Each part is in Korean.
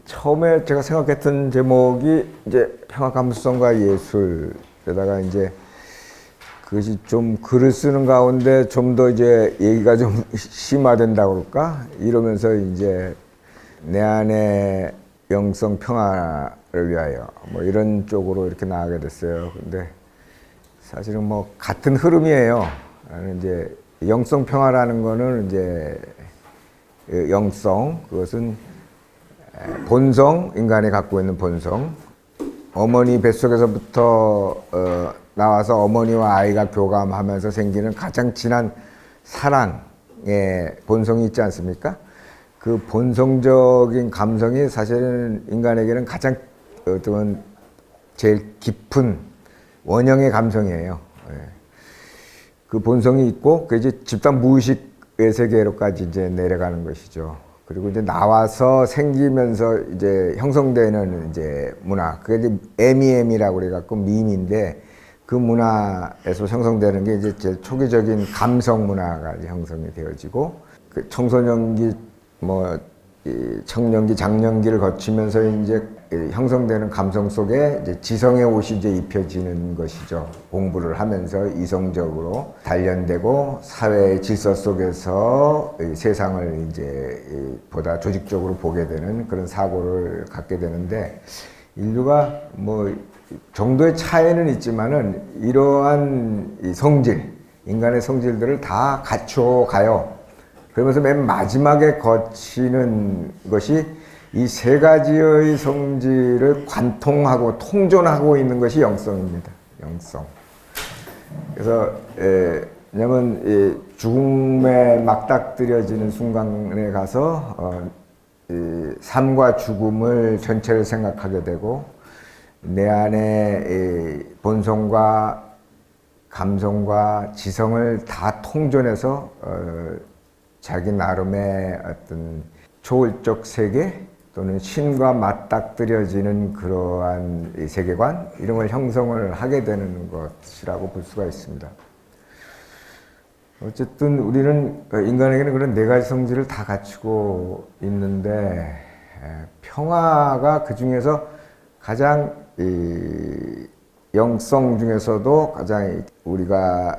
처음에 제가 생각했던 제목이 이제 평화 감수성과 예술에다가 이제 그것이 좀 글을 쓰는 가운데 좀 더 이제 얘기가 좀 심화된다고 그럴까? 이러면서 이제 내 안의 영성 평화를 위하여 뭐 이런 쪽으로 이렇게 나가게 됐어요. 근데 사실은 뭐 같은 흐름이에요. 이제 영성 평화라는 거는 이제 영성, 그것은 본성, 인간이 갖고 있는 본성, 어머니 뱃속에서부터 나와서 어머니와 아이가 교감하면서 생기는 가장 진한 사랑의 본성이 있지 않습니까? 그 본성적인 감성이 사실은 인간에게는 가장 어떤 제일 깊은 원형의 감성이에요. 그 본성이 있고 그 이제 집단 무의식의 세계로까지 이제 내려가는 것이죠. 그리고 이제 나와서 생기면서 이제 형성되는 이제 문화, 그게 이제 MEM이라고 그래갖고 밈인데 그 문화에서 형성되는 게 이제 제일 초기적인 감성 문화가 이제 형성이 되어지고 그 청소년기, 뭐 청년기, 장년기를 거치면서 이제 형성되는 감성 속에 이제 지성의 옷이 이제 입혀지는 것이죠. 공부를 하면서 이성적으로 단련되고 사회의 질서 속에서 세상을 이제 보다 조직적으로 보게 되는 그런 사고를 갖게 되는데, 인류가 뭐 정도의 차이는 있지만은 이러한 이 성질, 인간의 성질들을 다 갖춰 가요. 그러면서 맨 마지막에 거치는 것이 이 세 가지의 성질을 관통하고 통존하고 있는 것이 영성입니다. 영성. 그래서 왜냐면 죽음에 막닥뜨려지는 순간에 가서 삶과 죽음을 전체를 생각하게 되고 내 안에 본성과 감성과 지성을 다 통존해서 자기 나름의 어떤 초월적 세계 또는 신과 맞닥뜨려지는 그러한 세계관, 이런 걸 형성을 하게 되는 것이라고 볼 수가 있습니다. 어쨌든 우리는 인간에게는 그런 네 가지 성질을 다 갖추고 있는데 평화가 그 중에서 가장 영성 중에서도 가장 우리가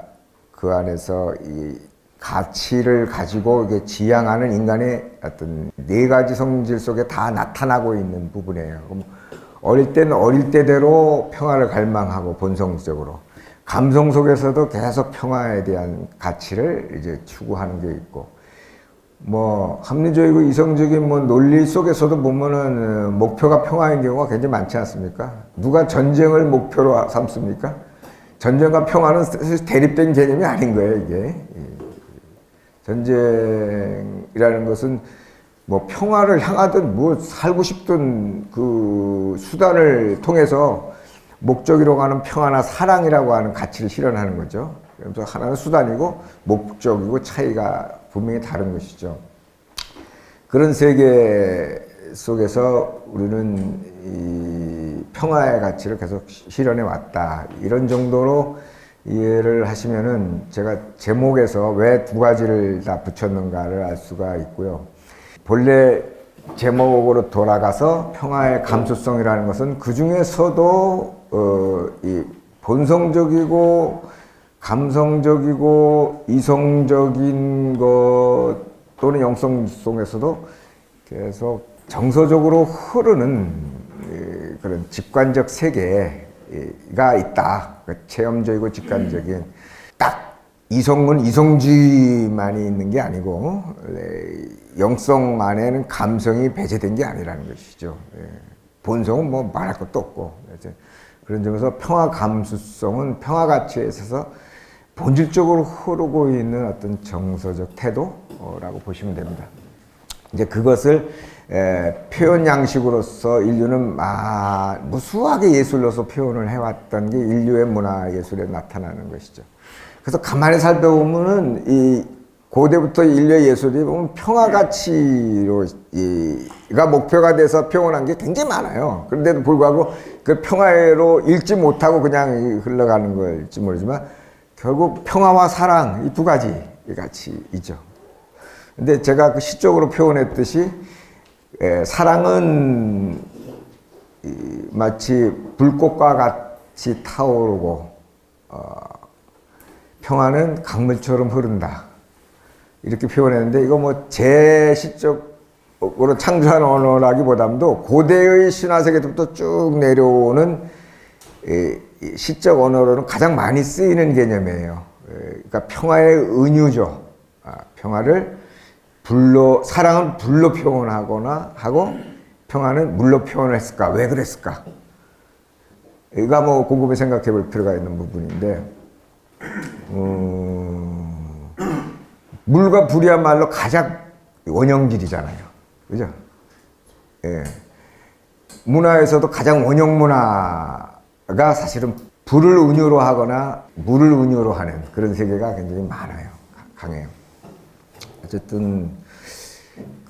그 안에서 이 가치를 가지고 이게 지향하는 인간의 어떤 네 가지 성질 속에 다 나타나고 있는 부분이에요. 어릴 때는 어릴 때대로 평화를 갈망하고 본성적으로, 감성 속에서도 계속 평화에 대한 가치를 이제 추구하는 게 있고, 뭐 합리적이고 이성적인 뭐 논리 속에서도 보면은 목표가 평화인 경우가 굉장히 많지 않습니까? 누가 전쟁을 목표로 삼습니까? 전쟁과 평화는 사실 대립된 개념이 아닌 거예요, 이게. 전쟁이라는 것은 뭐 평화를 향하든 뭐 살고 싶든 그 수단을 통해서 목적으로 가는 평화나 사랑이라고 하는 가치를 실현하는 거죠. 그래서 하나는 수단이고 목적이고 차이가 분명히 다른 것이죠. 그런 세계 속에서 우리는 이 평화의 가치를 계속 실현해 왔다. 이런 정도로 이해를 하시면은 제가 제목에서 왜 두 가지를 다 붙였는가를 알 수가 있고요. 본래 제목으로 돌아가서 평화의 감수성이라는 것은 그 중에서도 이 본성적이고 감성적이고 이성적인 것 또는 영성 속에서도 계속 정서적으로 흐르는 그런 직관적 세계가 있다. 체험적이고 직관적인, 딱 이성은 이성주의만이 있는 게 아니고 영성 안에는 감성이 배제된 게 아니라는 것이죠. 본성은 뭐 말할 것도 없고, 그런 점에서 평화 감수성은 평화 가치에 있어서 본질적으로 흐르고 있는 어떤 정서적 태도라고 보시면 됩니다. 이제 그것을 표현 양식으로서 인류는 무수하게 예술로서 표현을 해왔던 게 인류의 문화 예술에 나타나는 것이죠. 그래서 가만히 살펴보면은 이 고대부터 인류의 예술이 보면 평화 가치가 목표가 돼서 표현한 게 굉장히 많아요. 그런데도 불구하고 그 평화로 읽지 못하고 그냥 흘러가는 걸지 모르지만 결국 평화와 사랑, 이 두 가지 가치이죠. 근데 제가 그 시적으로 표현했듯이 사랑은 마치 불꽃과 같이 타오르고 평화는 강물처럼 흐른다. 이렇게 표현했는데 이거 뭐 제 시적으로 창조한 언어라기보다도 고대의 신화세계부터 쭉 내려오는 시적 언어로는 가장 많이 쓰이는 개념이에요. 그러니까 평화의 은유죠. 평화를 사랑은 불로 표현하거나 하고 평화는 물로 표현을 했을까? 왜 그랬을까? 이거 뭐 곰곰이 생각해 볼 필요가 있는 부분인데, 물과 불이야말로 가장 원형질이잖아요. 그죠? 예. 문화에서도 가장 원형 문화가 사실은 불을 은유로 하거나 물을 은유로 하는 그런 세계가 굉장히 많아요. 강해요. 어쨌든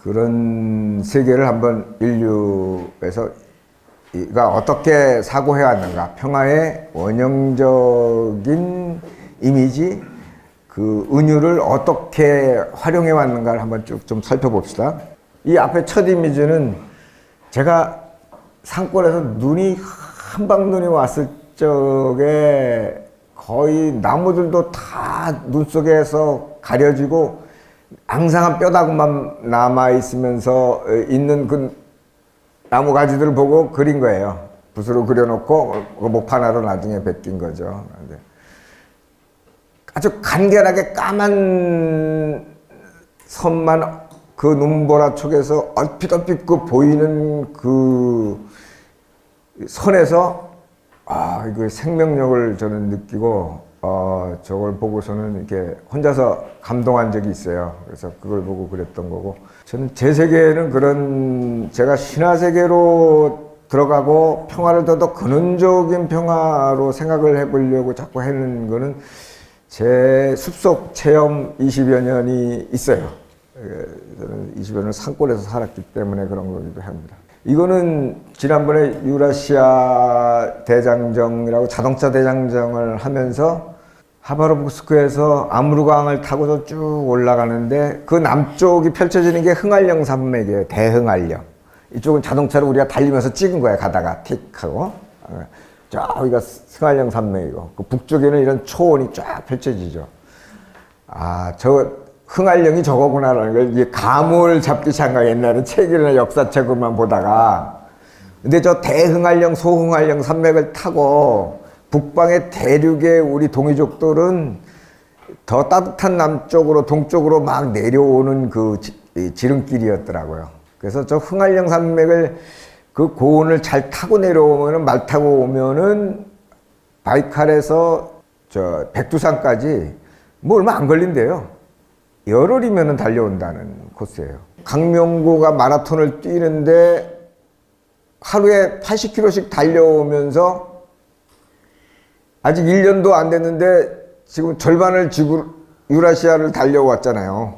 그런 세계를 한번 인류에서 가 어떻게 사고해 왔는가, 평화의 원형적인 이미지, 그 은유를 어떻게 활용해 왔는가를 한번 쭉 좀 살펴봅시다. 이 앞에 첫 이미지는 제가 산골에서 한방 눈이 왔을 적에 거의 나무들도 다 눈 속에서 가려지고 앙상한 뼈다구만 남아있으면서 있는 그 나무 가지들을 보고 그린 거예요. 붓으로 그려놓고 목 하나로 나중에 베낀 거죠. 아주 간결하게 까만 선만 그 눈보라 쪽에서 얼핏 그 보이는 그 선에서 이거 생명력을 저는 느끼고 저걸 보고서는 이렇게 혼자서 감동한 적이 있어요. 그래서 그걸 보고 그랬던 거고, 저는 제 세계에는 그런, 제가 신화 세계로 들어가고 평화를 더 근원적인 평화로 생각을 해보려고 자꾸 하는 거는 제 숲속 체험 20여 년이 있어요. 저는 20여 년을 산골에서 살았기 때문에 그런 거기도 합니다. 이거는 지난번에 유라시아 대장정이라고 자동차 대장정을 하면서 하바롭스크에서 아무르강을 타고서 쭉 올라가는데 그 남쪽이 펼쳐지는 게 흥할령 산맥이에요. 대흥할령. 이쪽은 자동차로 우리가 달리면서 찍은 거야. 가다가 틱 하고. 저기가 흥할령 산맥이고, 그 북쪽에는 이런 초원이 쫙 펼쳐지죠. 저 흥할령이 저거구나라는 걸 이게 감을 잡기 시작한, 옛날에 책이나 역사책으로만 보다가. 근데 저 대흥할령, 소흥할령 산맥을 타고 북방의 대륙의 우리 동이족들은 더 따뜻한 남쪽으로, 동쪽으로 막 내려오는 그 지름길이었더라고요. 그래서 저 흥할령 산맥을, 그 고원을 잘 타고 내려오면은, 말 타고 오면은 바이칼에서 저 백두산까지 뭐 얼마 안 걸린대요. 열흘이면은 달려온다는 코스예요. 강명구가 마라톤을 뛰는데 하루에 80km씩 달려오면서 아직 1년도 안 됐는데 지금 절반을 유라시아를 달려왔잖아요.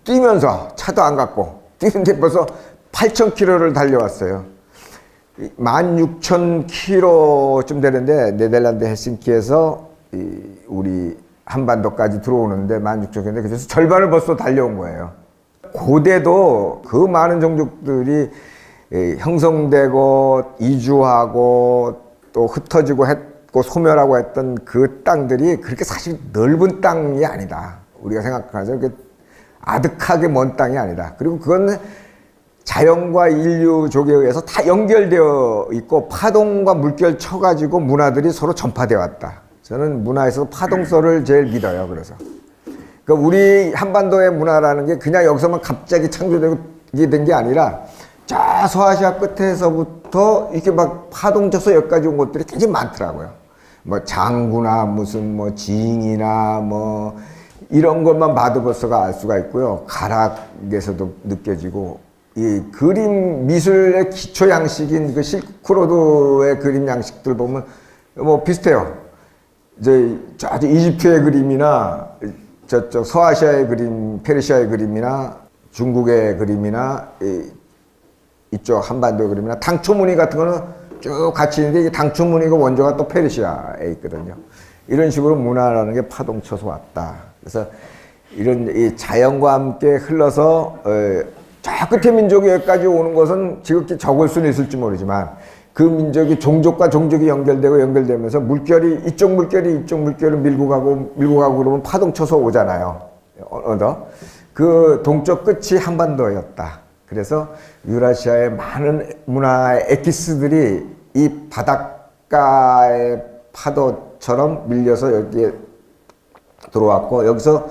뛰면서, 차도 안 갖고 뛰는데 벌써 8,000km를 달려왔어요. 16,000km쯤 되는데 네덜란드 헬싱키에서 우리 한반도까지 들어오는데 16,000km인데 그래서 절반을 벌써 달려온 거예요. 고대도 그 많은 종족들이 형성되고 이주하고 또 흩어지고 했고 소멸하고 했던 그 땅들이 그렇게 사실 넓은 땅이 아니다. 우리가 생각하죠. 그렇게 아득하게 먼 땅이 아니다. 그리고 그건 자연과 인류족에 의해서 다 연결되어 있고 파동과 물결 쳐가지고 문화들이 서로 전파되어 왔다. 저는 문화에서 파동설을 제일 믿어요. 그래서 그러니까 우리 한반도의 문화라는 게 그냥 여기서만 갑자기 창조되게 된 게 아니라 저 서아시아 끝에서부터 이렇게 막 파동 쳐서 여기까지 온 것들이 굉장히 많더라고요. 뭐 장구나 무슨 뭐 징이나 뭐 이런 것만 봐도 벌써가 알 수가 있고요. 가락에서도 느껴지고, 이 그림 미술의 기초 양식인 그 실크로드의 그림 양식들 보면 뭐 비슷해요. 이제 아주 이집트의 그림이나 저쪽 서아시아의 그림, 페르시아의 그림이나 중국의 그림이나 이쪽 한반도의 그림이나 당초무늬 같은 거는 쭉 같이 있는데 이게 당초무늬가 원조가 또 페르시아에 있거든요. 이런 식으로 문화라는 게 파동쳐서 왔다. 그래서 이런 이 자연과 함께 흘러서 저 끝에 민족이 여기까지 오는 것은 지극히 적을 수는 있을지 모르지만 그 민족이 종족과 종족이 연결되면서 물결이 이쪽 물결을 밀고 가고 그러면 파동 쳐서 오잖아요. 그 동쪽 끝이 한반도였다. 그래서 유라시아의 많은 문화의 엑기스들이 이 바닷가의 파도처럼 밀려서 여기에 들어왔고, 여기서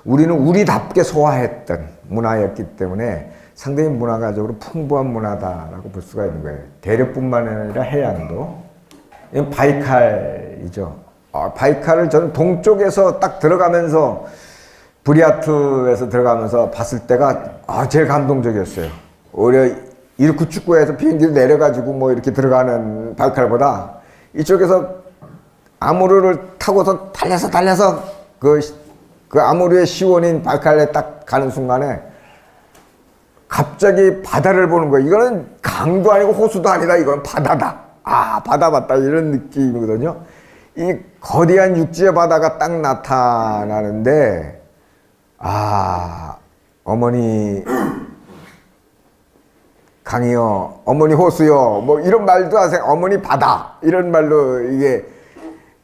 우리는 우리답게 소화했던 문화였기 때문에 상당히 문화가적으로 풍부한 문화다라고 볼 수가 있는 거예요. 대륙뿐만 아니라 해양도. 이건 바이칼이죠. 바이칼을 저는 동쪽에서 딱 들어가면서 브리아트에서 들어가면서 봤을 때가 제일 감동적이었어요. 오히려 이르쿠츠크에서 비행기를 내려가지고 뭐 이렇게 들어가는 바이칼보다 이쪽에서 아무르를 타고서 달려서 그 아무르의 시원인 바이칼에 딱 가는 순간에 갑자기 바다를 보는 거예요. 이거는 강도 아니고 호수도 아니다. 이건 바다다. 바다 맞다. 이런 느낌이거든요. 이 거대한 육지의 바다가 딱 나타나는데, 어머니 강이요, 어머니 호수요, 뭐 이런 말도 하세요. 어머니 바다. 이런 말로 이게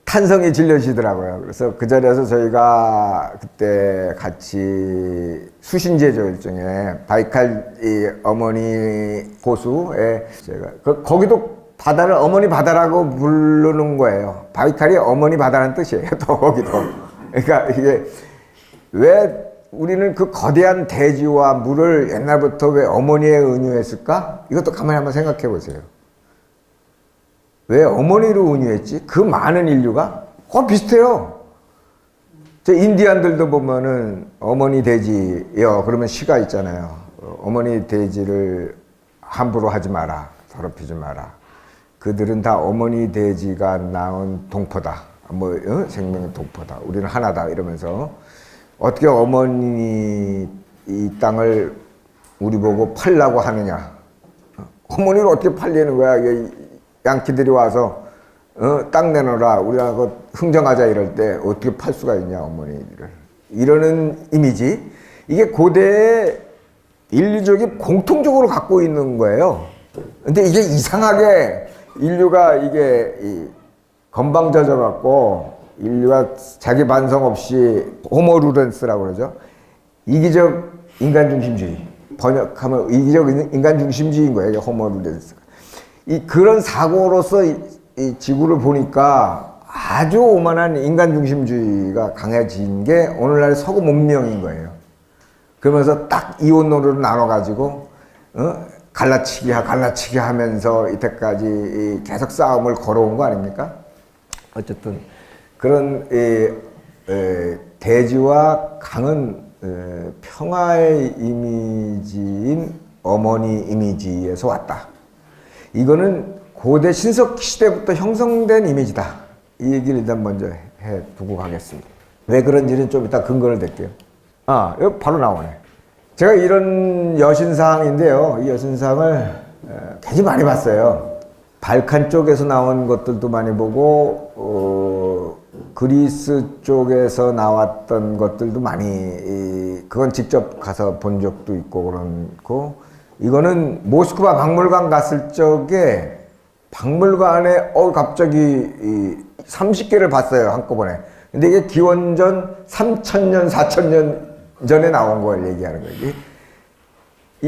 탄성이 질려지더라고요. 그래서 그 자리에서 저희가 그때 같이 수신제죠, 일종의 바이칼 이 어머니 호수에 제가 거기도 바다를 어머니 바다라고 부르는 거예요. 바이칼이 어머니 바다라는 뜻이에요. 또 거기도. 그러니까 이게 왜 우리는 그 거대한 대지와 물을 옛날부터 왜 어머니에 은유했을까? 이것도 가만히 한번 생각해 보세요. 왜 어머니로 은유했지? 그 많은 인류가? 비슷해요. 저 인디안들도 보면은 어머니 돼지요. 그러면 시가 있잖아요. 어머니 돼지를 함부로 하지 마라. 더럽히지 마라. 그들은 다 어머니 돼지가 낳은 동포다. 생명의 동포다. 우리는 하나다. 이러면서 어떻게 어머니 이 땅을 우리 보고 팔라고 하느냐. 어머니를 어떻게 팔리는 거야. 양키들이 와서 땅 내놓으라 우리하고 흥정하자 이럴 때 어떻게 팔 수가 있냐 어머니를 이러는 이미지. 이게 고대의 인류족이 공통적으로 갖고 있는 거예요. 근데 이게 이상하게 인류가 이게 건방져져 갖고 인류가 자기 반성 없이 호모루렌스라고 그러죠. 이기적 인간중심주의, 번역하면 이기적 인간중심주의인 거예요. 이게 호모루렌스가. 그런 사고로서 이 지구를 보니까 아주 오만한 인간중심주의가 강해진 게 오늘날 서구 문명인 거예요. 그러면서 딱 이원론으로 나눠가지고 갈라치기 하면서 이때까지 계속 싸움을 걸어온 거 아닙니까? 어쨌든 그런 대지와 강은 평화의 이미지인 어머니 이미지에서 왔다. 이거는 고대 신석기 시대부터 형성된 이미지다. 이 얘기를 일단 먼저 해두고 가겠습니다. 왜 그런지는 좀 이따 근거를 댈게요. 여기 바로 나오네. 제가 이런 여신상인데요. 이 여신상을 굉장히 많이 봤어요. 발칸 쪽에서 나온 것들도 많이 보고, 그리스 쪽에서 나왔던 것들도 많이, 그건 직접 가서 본 적도 있고 그렇고, 이거는 모스크바 박물관 갔을 적에 박물관에 갑자기 30개를 봤어요, 한꺼번에. 근데 이게 기원전 3000년, 4000년 전에 나온 걸 얘기하는 거예요.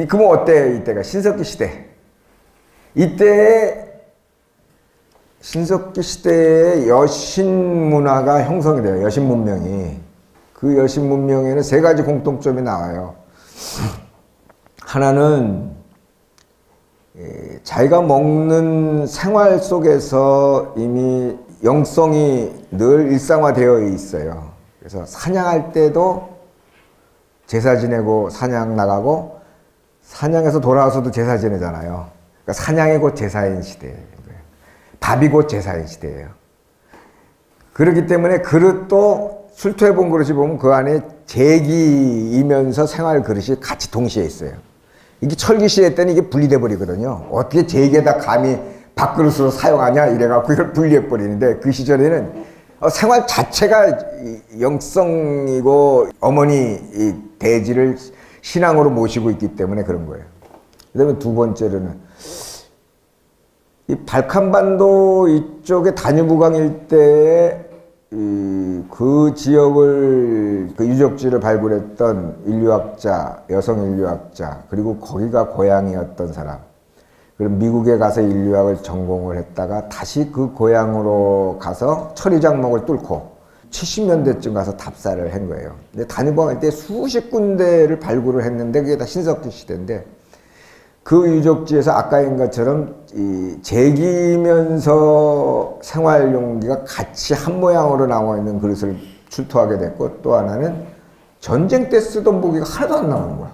그러면 어때? 이때가 신석기 시대. 이때 신석기 시대에 여신 문화가 형성이 돼요. 여신 문명이. 그 여신 문명에는 세 가지 공통점이 나와요. 하나는 자기가 먹는 생활 속에서 이미 영성이 늘 일상화되어 있어요. 그래서 사냥할 때도 제사 지내고 사냥 나가고 사냥에서 돌아와서도 제사 지내잖아요. 그러니까 사냥이 곧 제사인 시대예요. 밥이 곧 제사인 시대예요. 그렇기 때문에 그릇도 술토해 본 그릇이 보면 그 안에 제기이면서 생활 그릇이 같이 동시에 있어요. 이게 철기 시대 때는 이게 분리돼 버리거든요. 어떻게 제기에다 감히 밥그릇으로 사용하냐 이래갖고 이걸 분리해 버리는데 그 시절에는 생활 자체가 영성이고 어머니 이 대지를 신앙으로 모시고 있기 때문에 그런 거예요. 그다음에 두 번째로는 이 발칸반도 이쪽의 다뉴브강 일대에 그 지역을 그 유적지를 발굴했던 인류학자, 여성 인류학자, 그리고 거기가 고향이었던 사람, 그리고 미국에 가서 인류학을 전공을 했다가 다시 그 고향으로 가서 천리장목을 뚫고 70년대쯤 가서 답사를 한 거예요. 근데 다뉴브강 일대 수십 군데를 발굴을 했는데 그게 다 신석기 시대인데, 그 유적지에서 아까 한 것처럼 이 제기면서 생활용기가 같이 한 모양으로 나와 있는 그릇을 출토하게 됐고, 또 하나는 전쟁 때 쓰던 무기가 하나도 안 나오는 거야.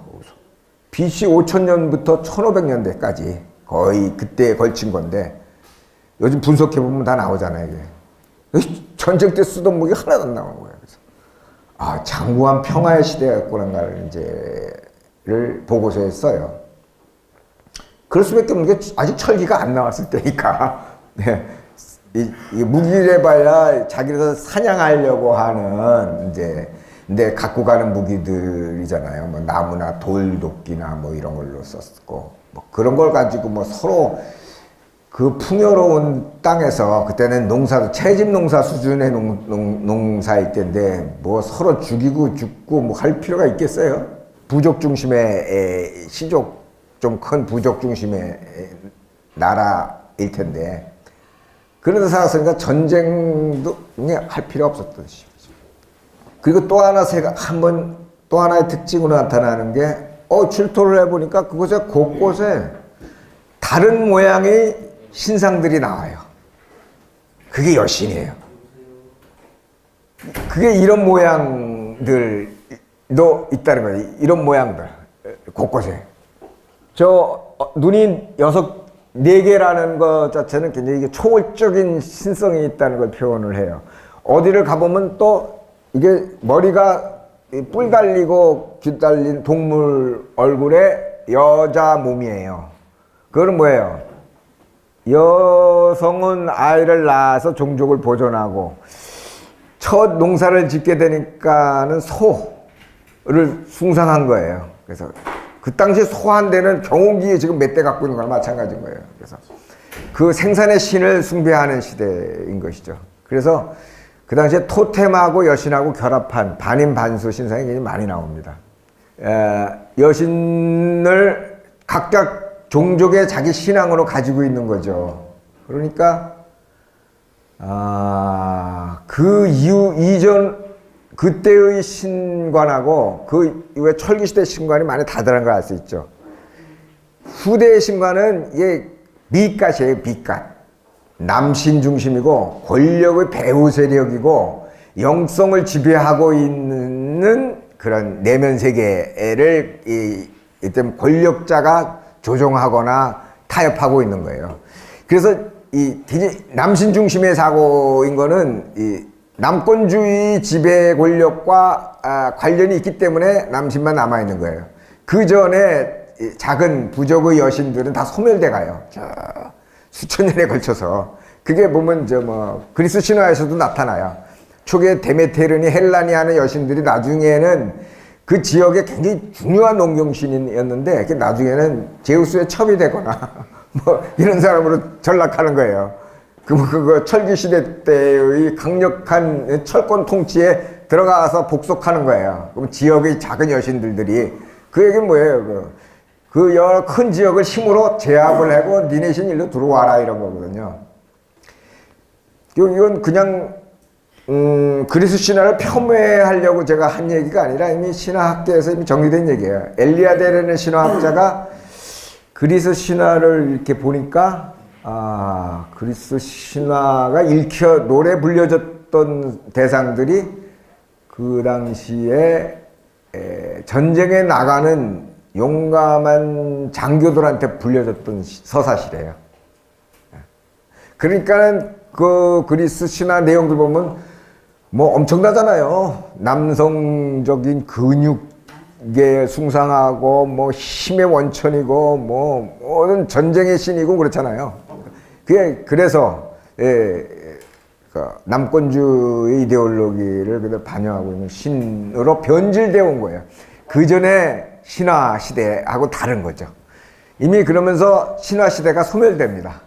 BC 5000년부터 1500년대까지 거의 그때에 걸친 건데, 요즘 분석해보면 다 나오잖아요, 이게. 전쟁 때 쓰던 무기 하나도 안 나오는 거예요. 그래서 아, 장구한 평화의 시대였구나를 이제를 보고서에 써요. 그럴 수밖에 없는 게 아직 철기가 안 나왔을 때니까. 네. 이 무기를 봐야 자기들 사냥하려고 하는 이제 근데 갖고 가는 무기들이잖아요. 뭐 나무나 돌도끼나 뭐 이런 걸로 썼고, 뭐 그런 걸 가지고 뭐 서로 그 풍요로운 땅에서, 그때는 농사도 채집 농사 수준의 농사일 때인데 뭐 서로 죽이고 죽고 뭐 할 필요가 있겠어요? 부족 중심의 시족, 좀 큰 부족 중심의 나라일 텐데, 그런 데 살았으니까 전쟁도 할 필요 없었던 시죠. 그리고 또 하나 또 하나의 특징으로 나타나는 게, 출토를 해보니까 그곳에 곳곳에 다른 모양의 신상들이 나와요. 그게 여신이에요. 그게 이런 모양들도 있다는 거예요. 이런 모양들 곳곳에. 눈이 4개라는 것 자체는 굉장히 초월적인 신성이 있다는 걸 표현을 해요. 어디를 가보면 또 이게 머리가 뿔 달리고 귀 달린 동물 얼굴에 여자 몸이에요. 그거는 뭐예요? 여성은 아이를 낳아서 종족을 보존하고, 첫 농사를 짓게 되니까는 소를 숭상한 거예요. 그래서 그 당시 소 한 대는 경운기에 지금 몇 대 갖고 있는 거랑 마찬가지인 거예요. 그래서 그 생산의 신을 숭배하는 시대인 것이죠. 그래서 그 당시에 토템하고 여신하고 결합한 반인 반수 신상이 굉장히 많이 나옵니다. 여신을 각각 종족의 자기 신앙으로 가지고 있는 거죠. 그러니까 그 이전 그때의 신관하고 그 이후에 철기시대 신관이 많이 다르다는 걸 알 수 있죠. 후대의 신관은 이게 밑갓이에요, 밑갓. 남신 중심이고 권력의 배후 세력이고 영성을 지배하고 있는 그런 내면 세계를 이때 권력자가 조종하거나 타협하고 있는 거예요. 그래서 이 남신 중심의 사고인 거는 이 남권주의 지배 권력과 관련이 있기 때문에 남신만 남아있는 거예요. 그 전에 작은 부족의 여신들은 다 소멸돼 가요. 수천 년에 걸쳐서. 그게 보면 그리스 신화에서도 나타나요. 초기에 데메테르니 헬라니 하는 여신들이 나중에는 그 지역에 굉장히 중요한 농경신이었는데, 나중에는 제우스의 첩이 되거나 뭐 이런 사람으로 전락하는 거예요. 그 철기시대 때의 강력한 철권 통치에 들어가서 복속하는 거예요. 그럼 지역의 작은 여신들이, 그 얘기는 뭐예요? 그 여러 큰 지역을 힘으로 제압을 하고 니네 신 일로 들어와라, 이런 거거든요. 이건 그냥 그리스 신화를 폄훼하려고 제가 한 얘기가 아니라 이미 신화학계에서 이미 정리된 얘기예요. 엘리아데라는 신화학자가 그리스 신화를 이렇게 보니까 그리스 신화가 노래 불려졌던 대상들이 그 당시에 전쟁에 나가는 용감한 장교들한테 불려졌던 서사시래요. 그러니까는 그 그리스 신화 내용들 보면 뭐 엄청나잖아요. 남성적인 근육에 숭상하고 뭐 힘의 원천이고 뭐 모든 전쟁의 신이고 그렇잖아요. 그래서 남권주의 이데올로기를 반영하고 있는 신으로 변질되어 온 거예요. 그 전에 신화 시대하고 다른 거죠. 이미 그러면서 신화 시대가 소멸됩니다.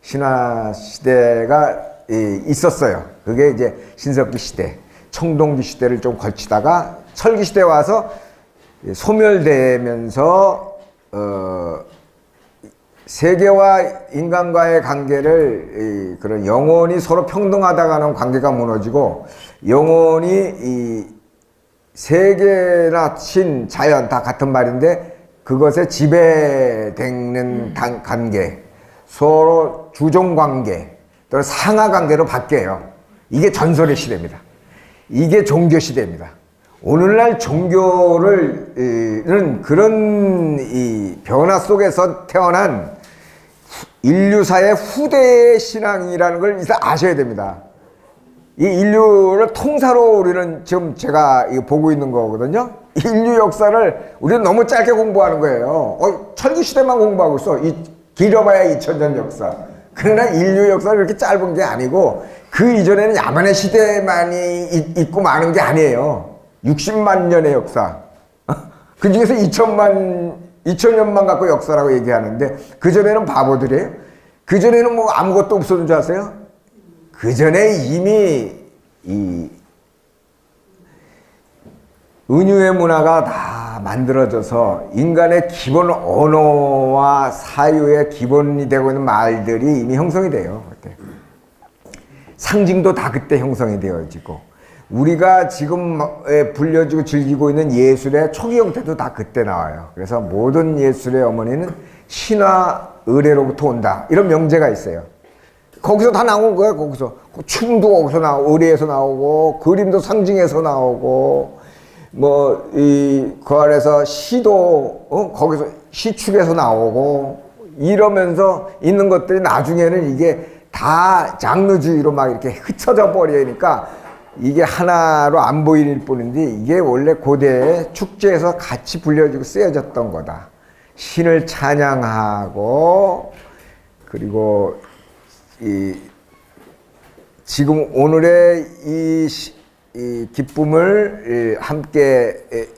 신화 시대가 있었어요. 그게 이제 신석기 시대, 청동기 시대를 좀 걸치다가 철기 시대에 와서 소멸되면서 세계와 인간과의 관계를 그런 영원히 서로 평등하다가 하는 관계가 무너지고 영원히 이 세계나 신, 자연 다 같은 말인데 그것에 지배되는 관계, 서로 주종관계, 또는 상하관계로 바뀌어요. 이게 전설의 시대입니다. 이게 종교시대입니다. 오늘날 종교는 그런 이 변화 속에서 태어난 인류사의 후대의 신앙이라는 걸 일단 아셔야 됩니다. 이 인류를 통사로 우리는 지금 제가 보고 있는 거거든요. 인류 역사를 우리는 너무 짧게 공부하는 거예요. 철기시대만 공부하고 있어. 길어봐야 2000년 역사. 그러나 인류 역사는 그렇게 짧은 게 아니고 그 이전에는 야만의 시대만이 있고 많은 게 아니에요. 60만 년의 역사. 그 중에서 2000년만 갖고 역사라고 얘기하는데 그 전에는 바보들이에요. 그 전에는 뭐 아무것도 없었는 줄 아세요? 그 전에 이미 이 은유의 문화가 다 만들어져서 인간의 기본 언어와 사유의 기본이 되고 있는 말들이 이미 형성이 돼요. 그때. 상징도 다 그때 형성이 되어지고 우리가 지금 불려지고 즐기고 있는 예술의 초기 형태도 다 그때 나와요. 그래서 모든 예술의 어머니는 신화 의례로부터 온다. 이런 명제가 있어요. 거기서 다 나온 거예요. 거기서 춤도 거기서 나오고 의례에서 나오고 그림도 상징에서 나오고 뭐 그 안에서 시도 거기서 시축에서 나오고 이러면서 있는 것들이 나중에는 이게 다 장르주의로 막 이렇게 흩어져 버리니까 이게 하나로 안 보일 뿐인데 이게 원래 고대의 축제에서 같이 불려지고 쓰여졌던 거다. 신을 찬양하고 그리고 지금 오늘의 이 기쁨을 함께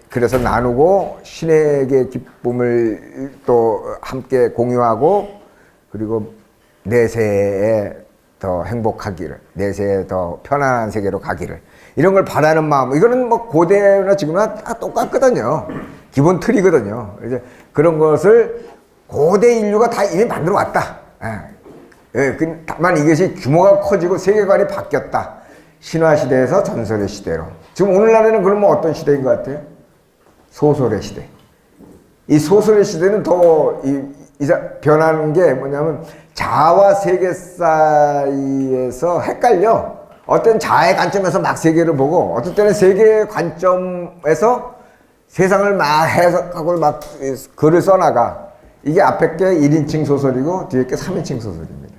그래서 나누고 신에게 기쁨을 또 함께 공유하고 그리고 내세에 더 행복하기를, 내세에 더 편안한 세계로 가기를 이런 걸 바라는 마음 이거는 뭐 고대나 지금이나 다 똑같거든요. 기본 틀이거든요. 이제 그런 것을 고대 인류가 다 이미 만들어 왔다. 다만 이것이 규모가 커지고 세계관이 바뀌었다. 신화 시대에서 전설의 시대로. 지금 오늘날에는 그러면 어떤 시대인 것 같아요? 소설의 시대. 이 소설의 시대는 더 변하는 게 뭐냐면 자아와 세계 사이에서 헷갈려. 어떤 자아의 관점에서 막 세계를 보고 어떤 때는 세계의 관점에서 세상을 막 해석하고 막 글을 써나가. 이게 앞에 게 1인칭 소설이고 뒤에 게 3인칭 소설입니다.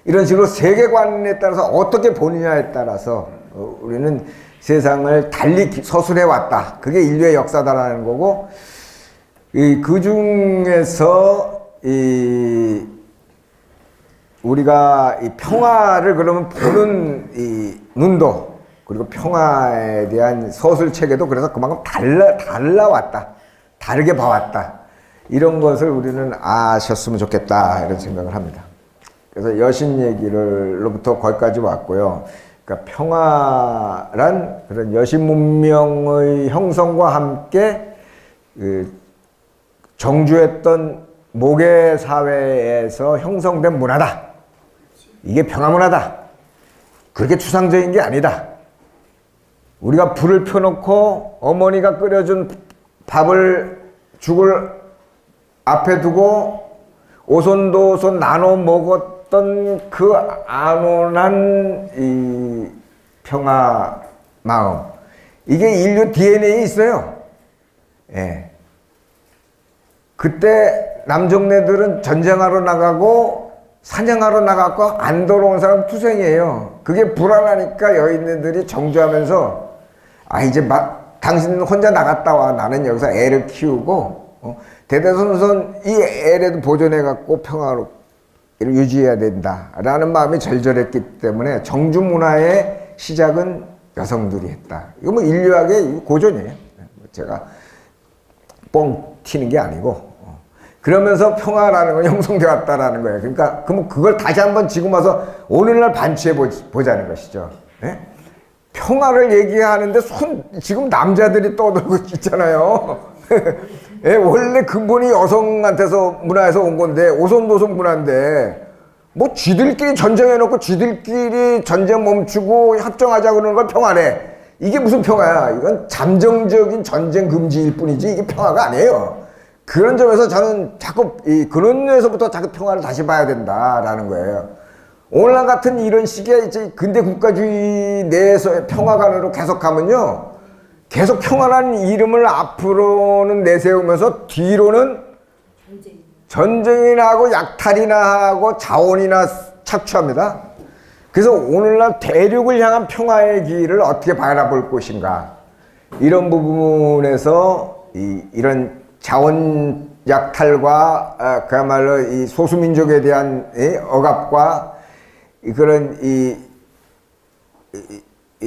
이런 식으로 세계관에 따라서 어떻게 보느냐에 따라서 우리는 세상을 달리 서술해 왔다. 그게 인류의 역사다라는 거고 그 중에서 우리가 이 평화를 그러면 보는 이 눈도 그리고 평화에 대한 서술 체계도 그래서 그만큼 달라왔다. 다르게 봐왔다. 이런 것을 우리는 아셨으면 좋겠다 이런 생각을 합니다. 그래서 여신 얘기를로부터 거기까지 왔고요. 그러니까 평화란 그런 여신 문명의 형성과 함께 정주했던 모계 사회에서 형성된 문화다. 이게 평화 문화다. 그렇게 추상적인 게 아니다. 우리가 불을 펴놓고 어머니가 끓여준 죽을 앞에 두고 오손도손 나눠 먹었던 그 안온한 이 평화 마음. 이게 인류 DNA에 있어요. 예. 그때 남정네들은 전쟁하러 나가고 사냥하러 나가고 안 돌아온 사람 투생이에요. 그게 불안하니까 여인들이 정주하면서 이제 당신 혼자 나갔다 와. 나는 여기서 애를 키우고 대대손손 이 애라도 보존해갖고 평화로 유지해야 된다라는 마음이 절절했기 때문에 정주 문화의 시작은 여성들이 했다. 이거 뭐 인류학의 고전이에요. 제가 뻥 튀는 게 아니고 그러면서 평화라는 건 형성돼 왔다라는 거예요. 그러니까 그럼 그걸 다시 한번 지금 와서 오늘날 반추해 보자는 것이죠. 예? 평화를 얘기하는데 지금 남자들이 떠들고 있잖아요. 예? 원래 근본이 여성한테서 문화에서 온 건데 오손도손 문화인데 뭐 쥐들끼리 전쟁해놓고 쥐들끼리 전쟁 멈추고 협정하자 그러는 걸 평화래. 이게 무슨 평화야? 이건 잠정적인 전쟁 금지일 뿐이지 이게 평화가 아니에요. 그런 점에서 저는 자꾸 그런 데서부터 자꾸 평화를 다시 봐야 된다라는 거예요. 오늘날 같은 이런 식의 이제 근대 국가주의 내에서의 평화관으로 계속 가면요, 계속 평화라는 이름을 앞으로는 내세우면서 뒤로는 전쟁이나 하고 약탈이나 하고 자원이나 착취합니다. 그래서 오늘날 대륙을 향한 평화의 길을 어떻게 바라볼 것인가, 이런 부분에서 이런 자원 약탈과 그야말로 이 소수민족에 대한 억압과 그런 이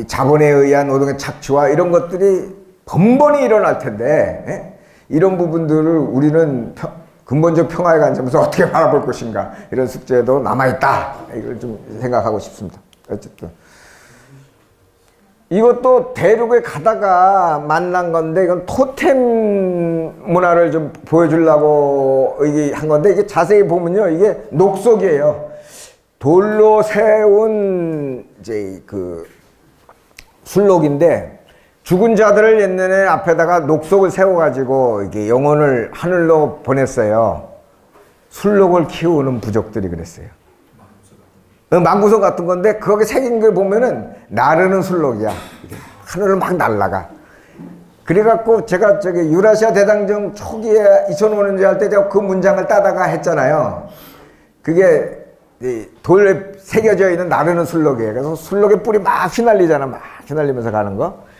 자본에 의한 노동의 착취와 이런 것들이 번번이 일어날 텐데, 이런 부분들을 우리는 근본적 평화의 관점에서 어떻게 바라볼 것인가, 이런 숙제도 남아있다, 이걸 좀 생각하고 싶습니다. 어쨌든 이것도 대륙에 가다가 만난 건데, 이건 토템 문화를 좀 보여주려고 한 건데, 이게 자세히 보면요, 이게 녹석이에요. 돌로 세운 이제 그 술록인데, 죽은 자들을 옛날에 앞에다가 녹석을 세워가지고 이게 영혼을 하늘로 보냈어요. 술록을 키우는 부족들이 그랬어요. 망구석 같은 건데, 거기 새긴 걸 보면은 나르는 술록이야. 하늘을 막 날아가. 그래갖고 제가 저기 유라시아 대장정 초기에 2005년제 할 때 제가 그 문장을 따다가 했잖아요. 그게 돌에 새겨져 있는 나르는 술록이에요. 그래서 술록의 뿔이 막 휘날리잖아. 막 휘날리면서 가는 거.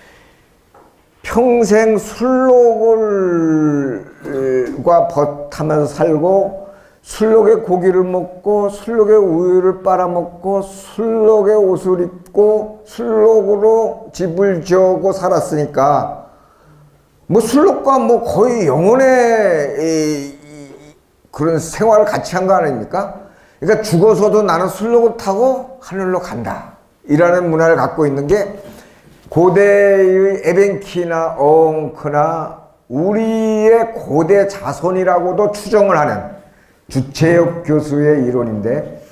평생 술록과 벗하면서 살고, 술록의 고기를 먹고, 술록의 우유를 빨아먹고, 술록의 옷을 입고, 술록으로 집을 지어고 살았으니까, 뭐 술록과 뭐 거의 영혼의 그런 생활을 같이 한 거 아닙니까? 그러니까 죽어서도 나는 술록을 타고 하늘로 간다, 이라는 문화를 갖고 있는 게 고대의 에벤키나 어엉크나 우리의 고대 자손이라고도 추정을 하는 주체역 교수의 이론인데,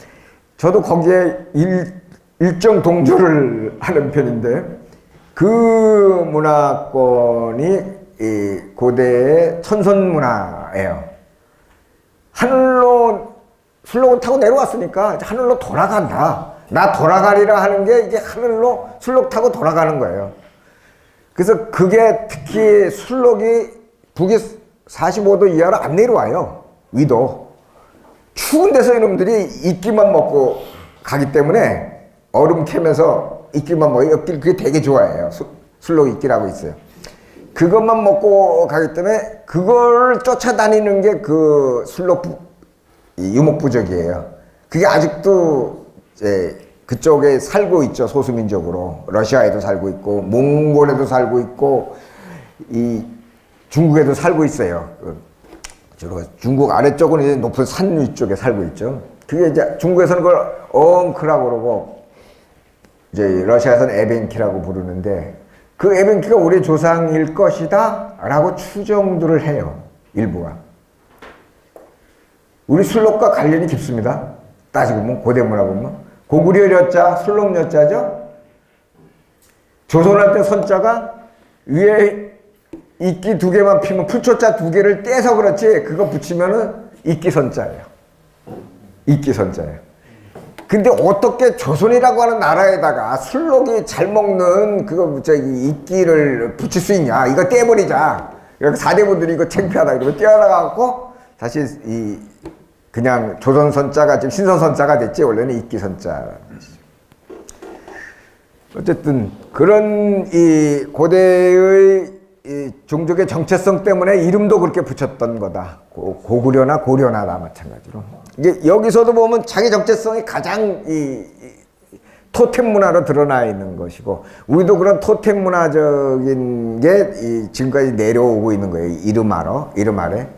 저도 거기에 일정 동조를 하는 편인데, 그 문화권이 이 고대의 천선 문화예요. 하늘로 술록을 타고 내려왔으니까 하늘로 돌아간다. 나 돌아가리라 하는 게 이게 하늘로 술록 타고 돌아가는 거예요. 그래서 그게 특히 술록이 북위 45도 이하로 안 내려와요. 위도. 추운 데서 이놈들이 이끼만 먹고 가기 때문에 얼음 캐면서 이끼만 먹어요. 그게 되게 좋아해요. 술록 이끼라고 있어요. 그것만 먹고 가기 때문에 그걸 쫓아다니는 게 그 술록 유목부족이에요. 그게 아직도 그쪽에 살고 있죠. 소수민족으로. 러시아에도 살고 있고, 몽골에도 살고 있고, 이 중국에도 살고 있어요. 주로 중국 아래쪽은 이제 높은 산 위쪽에 살고 있죠. 그게 이제 중국에서는 그걸 어엉크라고 그러고, 이제 러시아에서는 에벤키라고 부르는데, 그 에벤키가 우리 조상일 것이다 라고 추정들을 해요. 일부가. 우리 술록과 관련이 깊습니다. 따지고 보면, 고대문화 보면. 고구려 여자, 술록 여자죠. 조선할 때 선자가 위에 이끼 2개만 피면 풀초자 2개를 떼서 그렇지, 그거 붙이면은 이끼 선자예요. 이끼 선자예요. 근데 어떻게 조선이라고 하는 나라에다가 술록이 잘 먹는 그거 이끼를 붙일 수 있냐? 이거 떼버리자. 그래서 사대부들이 이거 창피하다 이러고 떼어나가고 다시 그냥 조선 선자가 지금 신선 선자가 됐지, 원래는 이끼 선자. 어쨌든 그런 이 고대의 이 종족의 정체성 때문에 이름도 그렇게 붙였던 거다. 고구려나 고려나 마찬가지로. 이게 여기서도 보면 자기 정체성이 가장 토템 문화로 드러나 있는 것이고, 우리도 그런 토템 문화적인 게 지금까지 내려오고 있는 거예요. 이름 아래.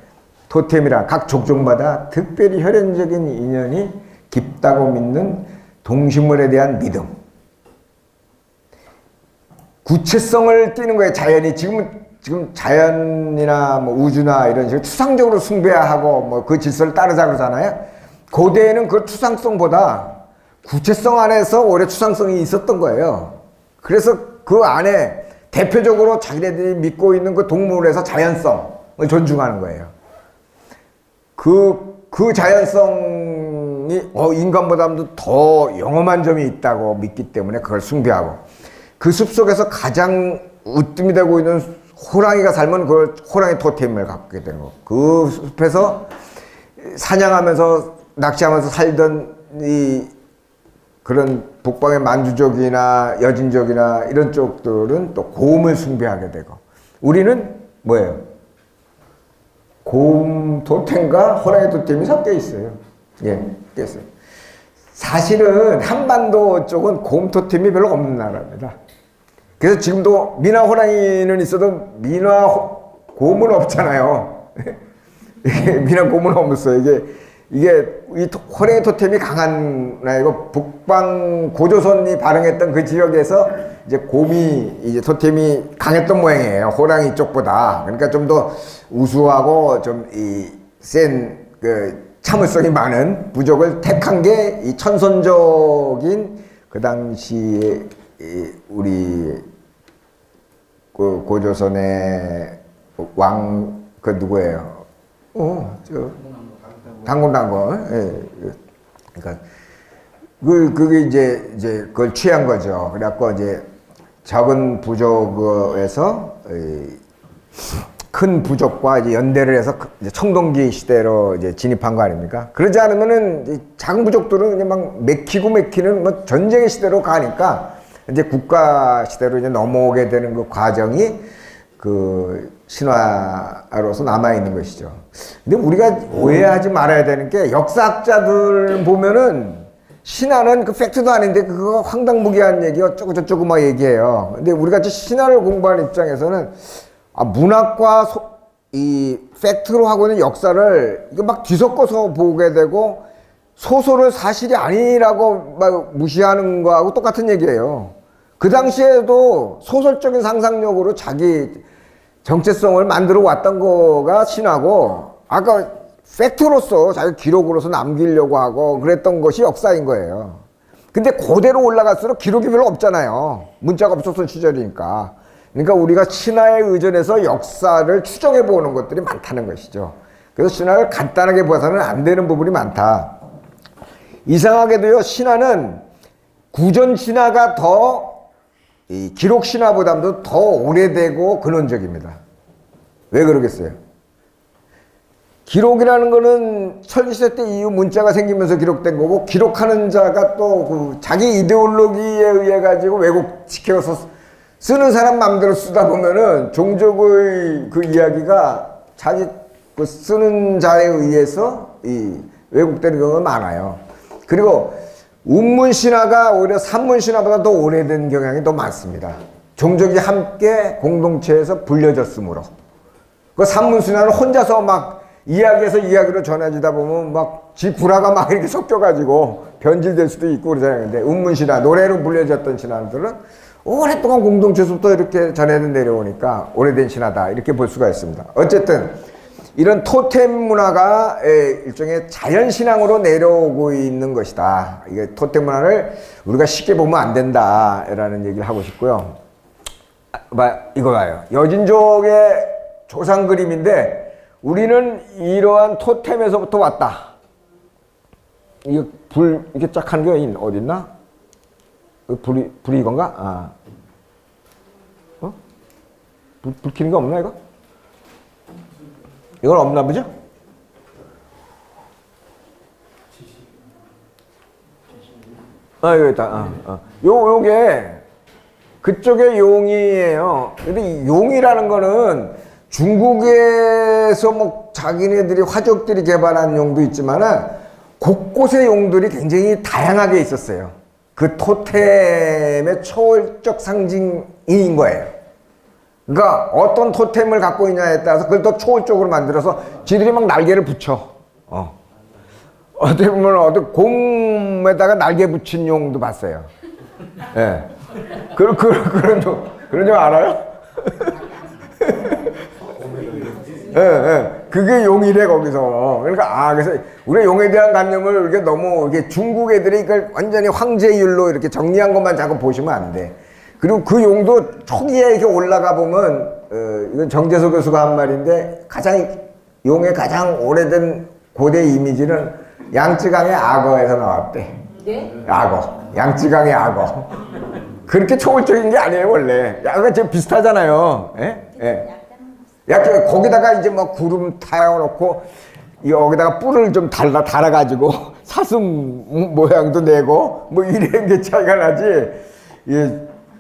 토템이라 각 족종마다 특별히 혈연적인 인연이 깊다고 믿는 동식물에 대한 믿음. 구체성을 띠는 거예요. 자연이 지금 자연이나 뭐 우주나 이런 식으로 추상적으로 숭배하고 뭐 그 질서를 따르자 그러잖아요. 고대에는 그 추상성보다 구체성 안에서 오히려 추상성이 있었던 거예요. 그래서 그 안에 대표적으로 자기네들이 믿고 있는 그 동물에서 자연성을 존중하는 거예요. 그 자연성이 인간보다도 더 영험한 점이 있다고 믿기 때문에 그걸 숭배하고, 그 숲속에서 가장 으뜸이 되고 있는 호랑이가 살면 그걸 호랑이 토템을 갖게 되는 거고, 그 숲에서 사냥하면서 낚시하면서 살던 그런 북방의 만주족이나 여진족이나 이런 쪽들은 또 곰을 숭배하게 되고, 우리는 뭐예요? 곰 토템과 호랑이 토템이 섞여 있어요. 예, 섞여 있어요. 사실은 한반도 쪽은 곰 토템이 별로 없는 나라입니다. 그래서 지금도 미나 호랑이는 있어도 미나 곰은 없잖아요. 미나 곰은 없어요. 이게 이 호랑이 토템이 강한 나라이고, 북방 고조선이 발흥했던 그 지역에서 이제 곰이 이제 토템이 강했던 모양이에요. 호랑이 쪽보다. 그러니까 좀 더 우수하고 좀 센 그 참을성이 많은 부족을 택한 게 이 천선적인 그 당시에 우리 그 고조선의 왕 그 누구예요? 당군. 예. 그러니까 그게 이제 그걸 취한 거죠. 그래갖고 이제 적은 부족에서 큰 부족과 이제 연대를 해서 이제 청동기 시대로 이제 진입한 거 아닙니까? 그러지 않으면은 작은 부족들은 그냥 막 맥히는 뭐 전쟁의 시대로 가니까 이제 국가 시대로 이제 넘어오게 되는 그 과정이 그 신화로서 남아있는 것이죠. 근데 우리가 오해하지 말아야 되는 게, 역사학자들 보면은 신화는 그 팩트도 아닌데 그거 황당무계한 얘기 어쩌고저쩌고 막 얘기해요. 근데 우리 같이 신화를 공부하는 입장에서는 문학과 이 팩트로 하고 있는 역사를 이거 막 뒤섞어서 보게 되고, 소설을 사실이 아니라고 막 무시하는 거하고 똑같은 얘기예요. 그 당시에도 소설적인 상상력으로 자기 정체성을 만들어 왔던 거가 신화고, 아까 팩트로서 자기 기록으로서 남기려고 하고 그랬던 것이 역사인 거예요. 근데 고대로 올라갈수록 기록이 별로 없잖아요. 문자가 없었던 시절이니까. 그러니까 우리가 신화에 의존해서 역사를 추정해 보는 것들이 많다는 것이죠. 그래서 신화를 간단하게 봐서는 안 되는 부분이 많다. 이상하게도요, 신화는 구전 신화가 이 기록 신화보다도 더 오래되고 근원적입니다. 왜 그러겠어요? 기록이라는 거는 철기시대 때 이후 문자가 생기면서 기록된 거고, 기록하는 자가 또 그 자기 이데올로기에 의해 가지고 왜곡시켜서 쓰는 사람 마음대로 쓰다 보면은 종족의 그 이야기가 자기 그 쓰는 자에 의해서 왜곡되는 경우가 많아요. 그리고 운문 신화가 오히려 산문 신화보다 더 오래된 경향이 더 많습니다. 종족이 함께 공동체에서 불려졌으므로. 그 산문 신화는 혼자서 막 이야기에서 이야기로 전해지다 보면 막 지 구라가 막 이렇게 섞여가지고 변질될 수도 있고 그러잖아요. 근데 운문 신화, 노래로 불려졌던 신화들은 오랫동안 공동체에서부터 이렇게 전해져 내려오니까 오래된 신화다, 이렇게 볼 수가 있습니다. 어쨌든 이런 토템 문화가 일종의 자연신앙으로 내려오고 있는 것이다. 이게 토템 문화를 우리가 쉽게 보면 안 된다라는 얘기를 하고 싶고요. 이거 봐요. 여진족의 조상 그림인데, 우리는 이러한 토템에서부터 왔다. 이거 이렇게 쫙 한 게 어딨나? 불이 이건가? 불 켜는 거 없나, 이거? 이건 없나 보죠? 여기 있다. 요게 그쪽의 용이에요. 근데 이 용이라는 거는 중국에서 뭐 자기네들이 화족들이 개발한 용도 있지만은 곳곳의 용들이 굉장히 다양하게 있었어요. 그 토템의 초월적 상징인 거예요. 그러니까 어떤 토템을 갖고 있냐에 따라서 그걸 더 초월적으로 만들어서 지들이 막 날개를 붙여. 어떻게 보면 어떤 곰에다가 날개 붙인 용도 봤어요. 예. 네. 그런 용 알아요? 예, 예. 그게 용이래, 거기서. 그러니까, 그래서, 우리 용에 대한 관념을 이렇게 너무, 이게 중국 애들이 이걸 완전히 황제율로 이렇게 정리한 것만 자꾸 보시면 안 돼. 그리고 그 용도 초기에 이렇게 올라가 보면, 이건 정재석 교수가 한 말인데, 용의 가장 오래된 고대 이미지는 양쯔강의 악어에서 나왔대. 네? 악어. 양쯔강의 악어. 그렇게 초월적인 게 아니에요, 원래. 약간 지금 비슷하잖아요. 예? 예. 약간 거기다가 이제 뭐 구름 타여놓고 여기다가 뿔을 좀 달아가지고 사슴 모양도 내고 뭐 이런 게 차이가 나지.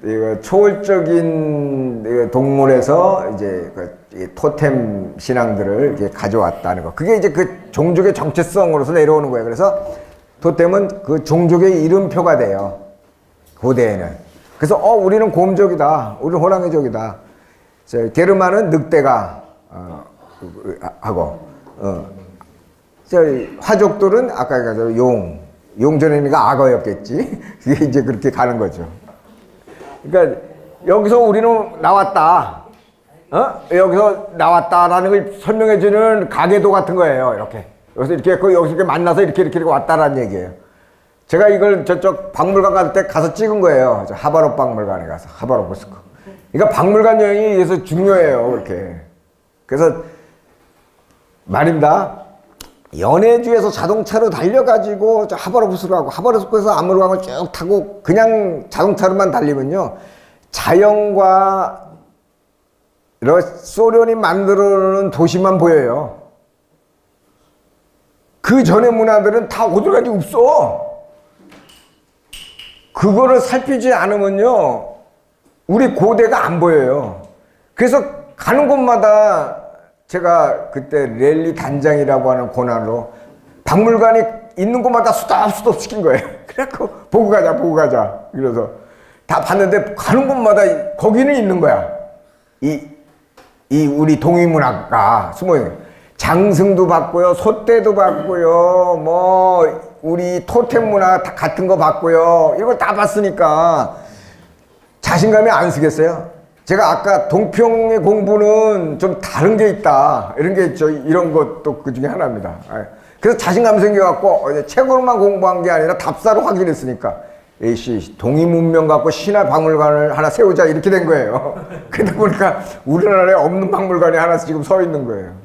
이거 초월적인 동물에서 이제 그 토템 신앙들을 이렇게 가져왔다는 거. 그게 이제 그 종족의 정체성으로서 내려오는 거예요. 그래서 토템은 그 종족의 이름표가 돼요. 고대에는. 그래서 우리는 곰족이다. 우리는 호랑이족이다. 게르만은 늑대가 하고 화족들은 아까 얘기한 용전이니까 악어였겠지. 그게 이제 그렇게 가는 거죠. 그러니까 여기서 우리는 나왔다. 여기서 나왔다라는 걸 설명해주는 가계도 같은 거예요. 이렇게 여기서 이렇게 만나서 이렇게 왔다라는 얘기예요. 제가 이걸 저쪽 박물관 갈 때 가서 찍은 거예요. 하바롭 박물관에 가서 하바롭스크. 그러니까 박물관 여행이 그래서 중요해요. 그렇게. 그래서 말입니다. 연해주에서 자동차로 달려가지고 하바롭스크로 하고 하바롭스크에서 아무르강을 쭉 타고 그냥 자동차로만 달리면요, 자연과 소련이 만들어놓은 도시만 보여요. 그 전의 문화들은 다 어디 가지 없어. 그거를 살피지 않으면요, 우리 고대가 안 보여요. 그래서 가는 곳마다 제가 그때 랠리 단장이라고 하는 권한으로 박물관이 있는 곳마다 수답 시킨 거예요. 그래갖고 보고 가자. 그래서 다 봤는데 가는 곳마다 거기는 있는 거야. 이 우리 동이문화가 숨어있는 거예요. 장승도 봤고요, 소떼도 봤고요, 뭐 우리 토템 문화 같은 거 봤고요. 이걸 다 봤으니까 자신감이 안 쓰겠어요? 제가 아까 동평의 공부는 좀 다른 게 있다, 이런 게 있죠. 이런 것도 그 중에 하나입니다. 그래서 자신감 생겨갖고 책으로만 공부한 게 아니라 답사로 확인했으니까 에이씨, 동이문명 갖고 신화 박물관을 하나 세우자, 이렇게 된 거예요. 그러다 보니까 우리나라에 없는 박물관이 하나씩 지금 서 있는 거예요.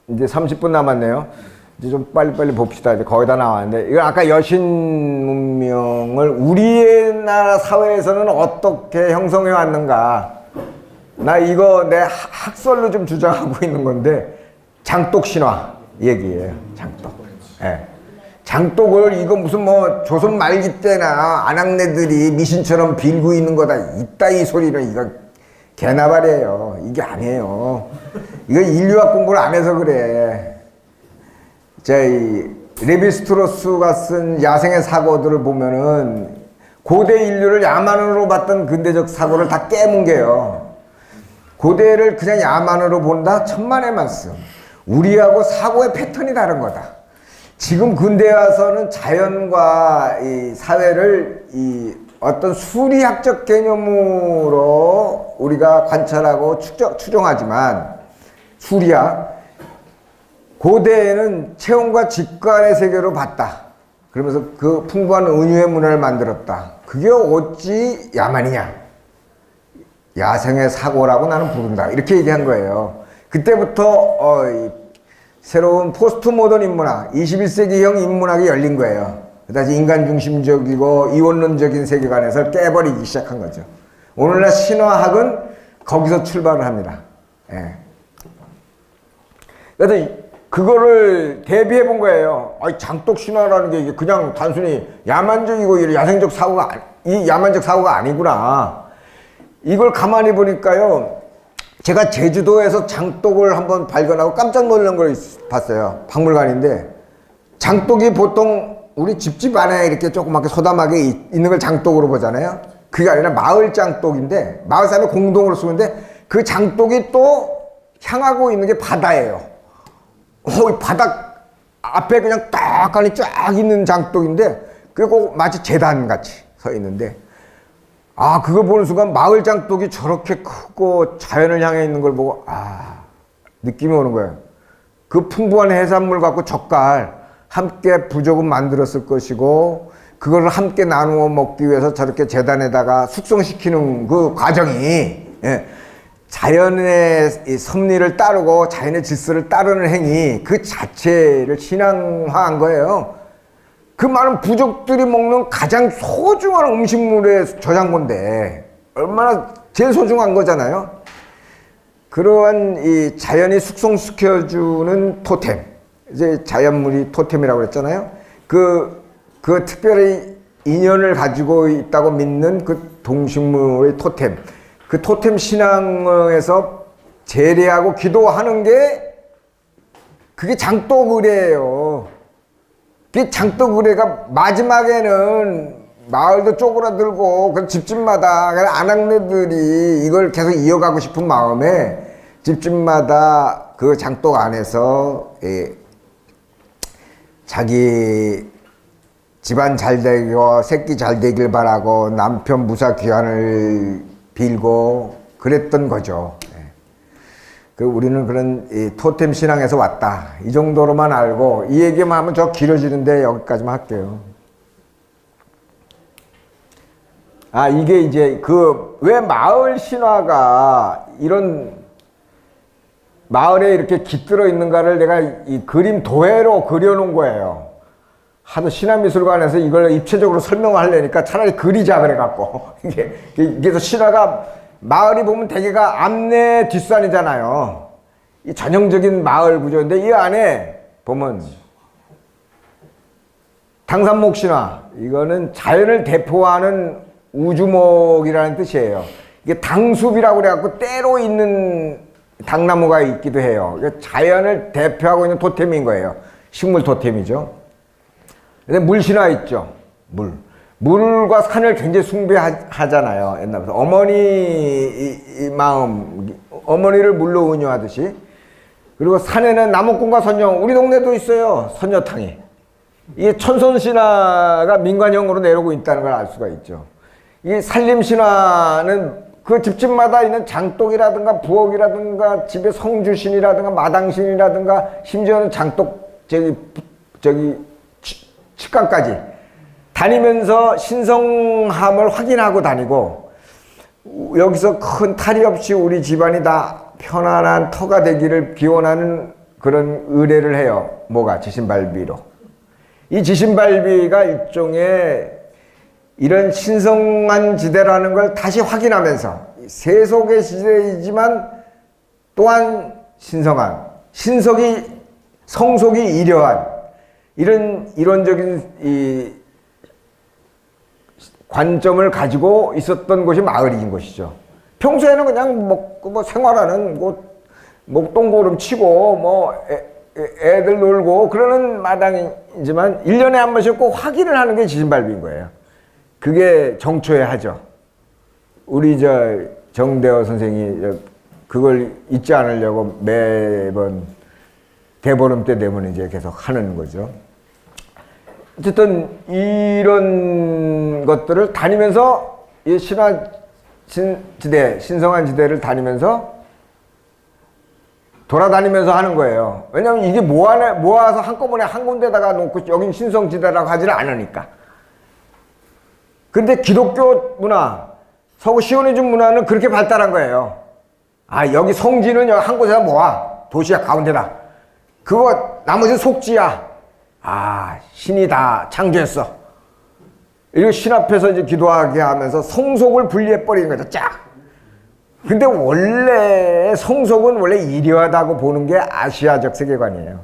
이제 30분 남았네요. 이제 좀 빨리빨리 봅시다. 이제 거의 다 나왔는데, 이거 아까 여신 문명을 우리의 나라 사회에서는 어떻게 형성해 왔는가. 나 이거 내 학설로 좀 주장하고 있는 건데, 장독 신화 얘기예요. 장독. 예. 장독을 이거 무슨 뭐 조선 말기 때나 아낙네들이 미신처럼 빌고 있는 거다, 이따위 소리는 이거 개나발이에요. 이게 아니에요. 이거 인류학 공부를 안 해서 그래. 레비스트로스가 쓴 야생의 사고들을 보면은 고대 인류를 야만으로 봤던 근대적 사고를 다 깨뭉개요. 고대를 그냥 야만으로 본다? 천만의 말씀. 우리하고 사고의 패턴이 다른 거다. 지금 근대에 와서는 자연과 이 사회를 어떤 수리학적 개념으로 우리가 관찰하고 추정하지만, 수리학, 고대에는 체험과 직관의 세계로 봤다. 그러면서 그 풍부한 은유의 문화를 만들었다. 그게 어찌 야만이냐? 야생의 사고라고 나는 부른다. 이렇게 얘기한 거예요. 그때부터 새로운 포스트 모던 인문학, 21세기형 인문학이 열린 거예요. 다시 인간 중심적이고 이원론적인 세계관에서 깨버리기 시작한 거죠. 오늘날 신화학은 거기서 출발을 합니다. 예. 그래서 그거를 대비해 본 거예요. 장독 신화라는 게 그냥 단순히 야만적이고 야생적 사고가, 이 야만적 사고가 아니구나. 이걸 가만히 보니까요, 제가 제주도에서 장독을 한번 발견하고 깜짝 놀란 걸 봤어요. 박물관인데 장독이 보통 우리 집집 안에 이렇게 조그맣게 소담하게 있는 걸 장독으로 보잖아요. 그게 아니라 마을 장독인데 마을 사람이 공동으로 쓰는데 그 장독이 또 향하고 있는 게 바다예요. 바다 앞에 그냥 딱하니 쫙 있는 장독인데 그리고 마치 재단같이 서 있는데 아 그거 보는 순간 마을 장독이 저렇게 크고 자연을 향해 있는 걸 보고 아 느낌이 오는 거예요. 그 풍부한 해산물 갖고 젓갈 함께 부족은 만들었을 것이고 그걸 함께 나누어 먹기 위해서 저렇게 재단에다가 숙성시키는 그 과정이 자연의 이 섭리를 따르고 자연의 질서를 따르는 행위 그 자체를 신앙화한 거예요. 그 많은 부족들이 먹는 가장 소중한 음식물의 저장고인데 얼마나 제일 소중한 거잖아요. 그러한 이 자연이 숙성시켜주는 토템, 이제 자연물이 토템이라고 그랬잖아요. 그 특별히 인연을 가지고 있다고 믿는 그 동식물의 토템, 그 토템 신앙에서 제례하고 기도하는 게 그게 장독의례예요. 그 장독의례가 마지막에는 마을도 쪼그라들고 그 집집마다 아낙네들이 이걸 계속 이어가고 싶은 마음에 집집마다 그 장독 안에서 자기 집안 잘 되고 새끼 잘 되길 바라고 남편 무사 귀환을 빌고 그랬던 거죠. 우리는 그런 이 토템 신앙에서 왔다. 이 정도로만 알고 이 얘기만 하면 저 길어지는데 여기까지만 할게요. 아 이게 이제 그 왜 마을 신화가 이런 마을에 이렇게 깃들어 있는가를 내가 이 그림 도해로 그려놓은 거예요. 하도 신화미술관에서 이걸 입체적으로 설명하려니까 차라리 그리자 그래갖고 이게 신화가 마을이 보면 대개가 앞내 뒷산이잖아요. 이 전형적인 마을 구조인데 이 안에 보면 당산목 신화 이거는 자연을 대표하는 우주목이라는 뜻이에요. 이게 당숲이라고 그래갖고 때로 있는 당나무가 있기도 해요. 자연을 대표하고 있는 토템인 거예요. 식물 토템이죠. 근데 물신화 있죠. 물과 산을 굉장히 숭배하잖아요. 옛날부터 어머니 마음, 어머니를 물로 은유하듯이. 그리고 산에는 나무꾼과 선녀, 우리 동네도 있어요. 선녀탕이. 이게 천손신화가 민관형으로 내려오고 있다는 걸 알 수가 있죠. 이 산림신화는 그 집집마다 있는 장독이라든가 부엌이라든가 집에 성주신이라든가 마당신이라든가 심지어는 장독 치과까지 다니면서 신성함을 확인하고 다니고 여기서 큰 탈이 없이 우리 집안이 다 편안한 터가 되기를 기원하는 그런 의례를 해요. 뭐가? 지신발비로. 이 지신발비가 일종의 이런 신성한 지대라는 걸 다시 확인하면서 세속의 시대이지만 또한 신성한 성속이 이려한 이런 이론적인 이 관점을 가지고 있었던 곳이 마을인 것이죠. 평소에는 그냥 뭐 생활하는 목동고름 치고 애들 놀고 그러는 마당이지만 1년에 한 번씩 꼭 확인을 하는 게 지신발비인 거예요. 그게 정초에 하죠. 우리 정대호 선생이 그걸 잊지 않으려고 매번 대보름 때 되면 이제 계속 하는 거죠. 어쨌든 이런 것들을 다니면서 이 신성한 지대를 다니면서 돌아다니면서 하는 거예요. 왜냐하면 이게 모아서 한꺼번에 한 군데다가 놓고 여긴 신성지대라고 하지는 않으니까. 근데 기독교 문화, 서구 시오니즘 문화는 그렇게 발달한 거예요. 아, 여기 성지는 여기 한 곳에다 모아. 도시야 가운데다. 그거 나머지는 속지야. 아, 신이 다 창조했어. 이리고 신 앞에서 이제 기도하게 하면서 성속을 분리해버리는 거죠. 쫙. 근데 원래 성속은 원래 이려하다고 보는 게 아시아적 세계관이에요.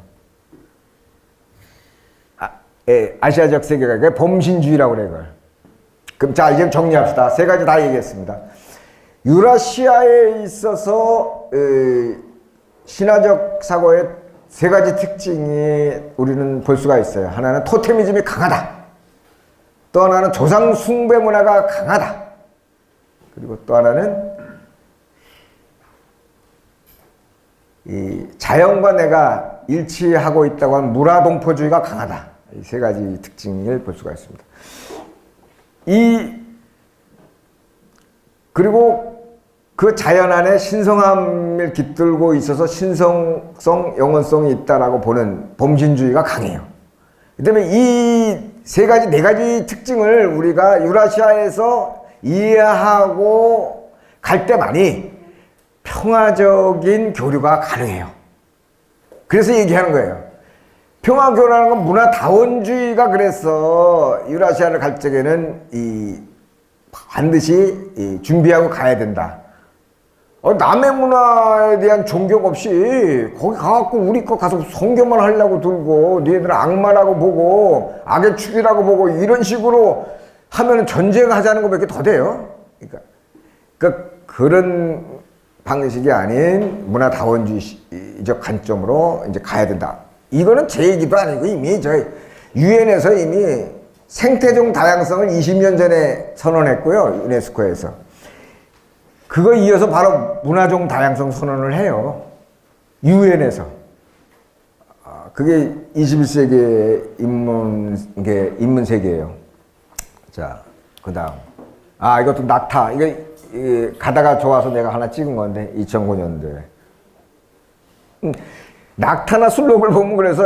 아시아적 세계관. 범신주의라고 그래, 그걸. 그럼 자, 이제 정리합시다. 세 가지 다 얘기했습니다. 유라시아에 있어서 신화적 사고의 세 가지 특징이 우리는 볼 수가 있어요. 하나는 토테미즘이 강하다. 또 하나는 조상 숭배 문화가 강하다. 그리고 또 하나는 이 자연과 내가 일치하고 있다고 하는 무라동포주의가 강하다. 이 세 가지 특징을 볼 수가 있습니다. 그리고 그 자연 안에 신성함을 깃들고 있어서 신성성, 영원성이 있다라고 보는 범신주의가 강해요. 그 다음에 이 세 가지, 네 가지 특징을 우리가 유라시아에서 이해하고 갈 때만이 평화적인 교류가 가능해요. 그래서 얘기하는 거예요. 평화교류라는 건 문화다원주의가 그래서 유라시아를 갈 적에는 반드시 준비하고 가야 된다. 남의 문화에 대한 존경 없이 거기 가갖고 우리 거 가서 성교만 하려고 들고 니네들은 악마라고 보고 악의 축이라고 보고 이런 식으로 하면 전쟁하자는 것밖에 더 돼요. 그러니까 그런 방식이 아닌 문화다원주의적 관점으로 이제 가야 된다. 이거는 제 얘기도 아니고 이미 저희 유엔에서 이미 생태종 다양성을 20년 전에 선언했고요. 유네스코에서. 그거 이어서 바로 문화종 다양성 선언을 해요. 유엔에서. 그게 21세기의 인문 세계예요. 자, 그 다음. 이것도 낙타. 이게 가다가 좋아서 내가 하나 찍은 건데, 2009년도에. 낙타나 술록을 보면 그래서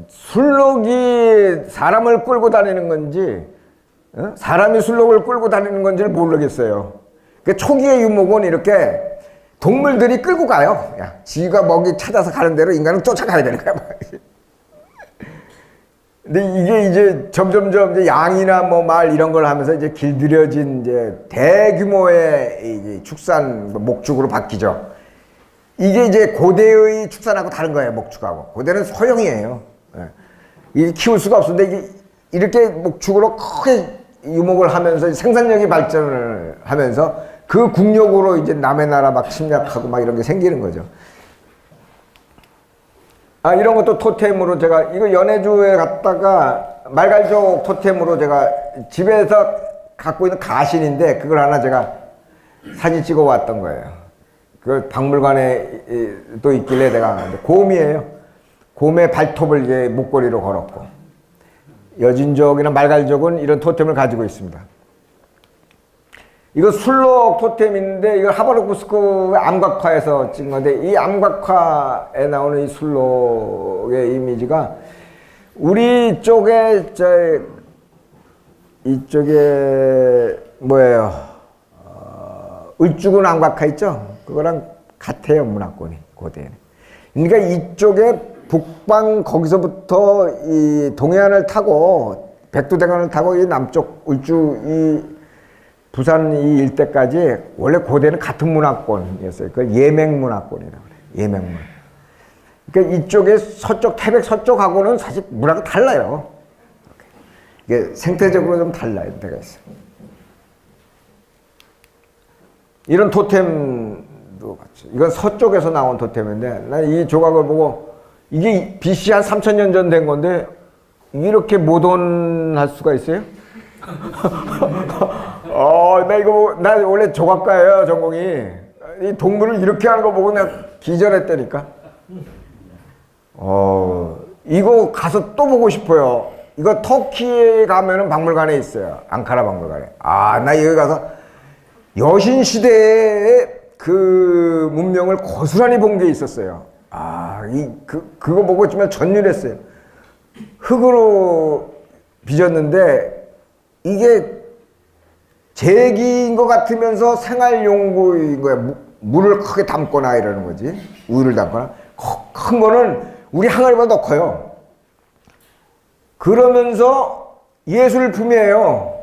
술록이 사람을 끌고 다니는 건지, 사람이 술록을 끌고 다니는 건지를 모르겠어요. 그 초기의 유목은 이렇게 동물들이 끌고 가요. 지가 먹이 찾아서 가는 대로 인간은 쫓아가야 되는 거야. 근데 이게 이제 점점점 이제 양이나 뭐 말 이런 걸 하면서 이제 길들여진 이제 대규모의 이제 축산 목축으로 바뀌죠. 이게 이제 고대의 축산하고 다른 거예요. 목축하고. 고대는 소형이에요. 이게 키울 수가 없었는데 이게 이렇게 목축으로 크게 유목을 하면서 생산력이 발전을 하면서 그 국력으로 이제 남의 나라 막 침략하고 막 이런 게 생기는 거죠. 이런 것도 토템으로 제가 이거 연해주에 갔다가 말갈족 토템으로 제가 집에서 갖고 있는 가신인데 그걸 하나 제가 사진 찍어 왔던 거예요. 그 박물관에 또 있길래 내가 곰이에요. 곰의 발톱을 이제 목걸이로 걸었고 여진족이나 말갈족은 이런 토템을 가지고 있습니다. 이거 술록 토템인데 이거 하바르쿠스크 암각화에서 찍은 건데 이 암각화에 나오는 이 술록의 이미지가 우리 쪽에 이쪽에 뭐예요? 을주군 암각화 있죠? 그거랑 같아요. 문화권이 고대에는. 그러니까 이쪽에 북방 거기서부터 이 동해안을 타고 백두대간을 타고 이 남쪽 을주 이 부산 이 일대까지 원래 고대는 같은 문화권이었어요. 그걸 예맹문화권이라고 그래요. 예맹문. 그러니까 이쪽에 서쪽, 태백 서쪽하고는 사실 문화가 달라요. 이게 생태적으로 좀 달라요. 데가 있어요. 이런 토템도 같이. 이건 서쪽에서 나온 토템인데 난 이 조각을 보고 이게 BC 한 3000년 전 된 건데 이렇게 모던할 수가 있어요? 나 원래 조각가예요, 전공이. 이 동물을 이렇게 하는 거 보고 내가 기절했다니까. 이거 가서 또 보고 싶어요. 이거 터키에 가면은 박물관에 있어요. 앙카라 박물관에. 나 여기 가서 여신 시대의 그 문명을 고스란히 본 게 있었어요. 그거 보고 정말 전율했어요. 흙으로 빚었는데 이게 제기인 것 같으면서 생활용구인 거야. 물을 크게 담거나 이러는 거지. 우유를 담거나. 큰 거는 우리 항아리보다 더 커요. 그러면서 예술품이에요.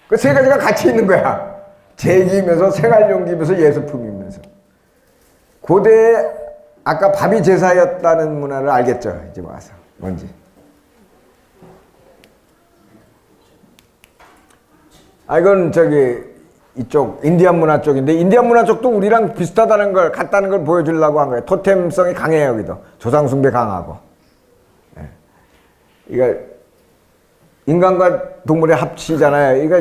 그 세 가지가 같이 있는 거야. 제기이면서 생활용기면서 예술품이면서. 고대 아까 밥이 제사였다는 문화를 알겠죠? 이제 와서 뭔지. 이건 이쪽 인디안 문화 쪽인데 인디안 문화 쪽도 우리랑 비슷하다는 걸 같다는 걸 보여주려고 한 거예요. 토템성이 강해요. 여기도 조상 숭배 강하고. 예. 이거 인간과 동물의 합치잖아요. 이거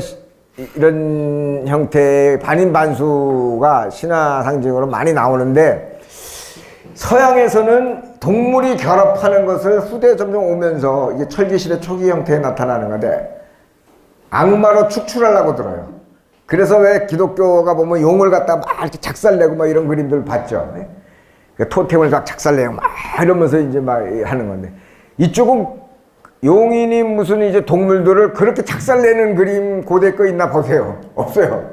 이런 형태의 반인반수가 신화 상징으로 많이 나오는데 서양에서는 동물이 결합하는 것을 후대에 점점 오면서 이게 철기시대 초기 형태에 나타나는 건데 악마로 축출하려고 들어요. 그래서 왜 기독교가 보면 용을 갖다 막 이렇게 작살내고 막 이런 그림들 봤죠. 토템을 막 작살내고 막 이러면서 이제 막 하는 건데 이쪽은 용인이 무슨 이제 동물들을 그렇게 작살내는 그림 고대 거 있나 보세요. 없어요.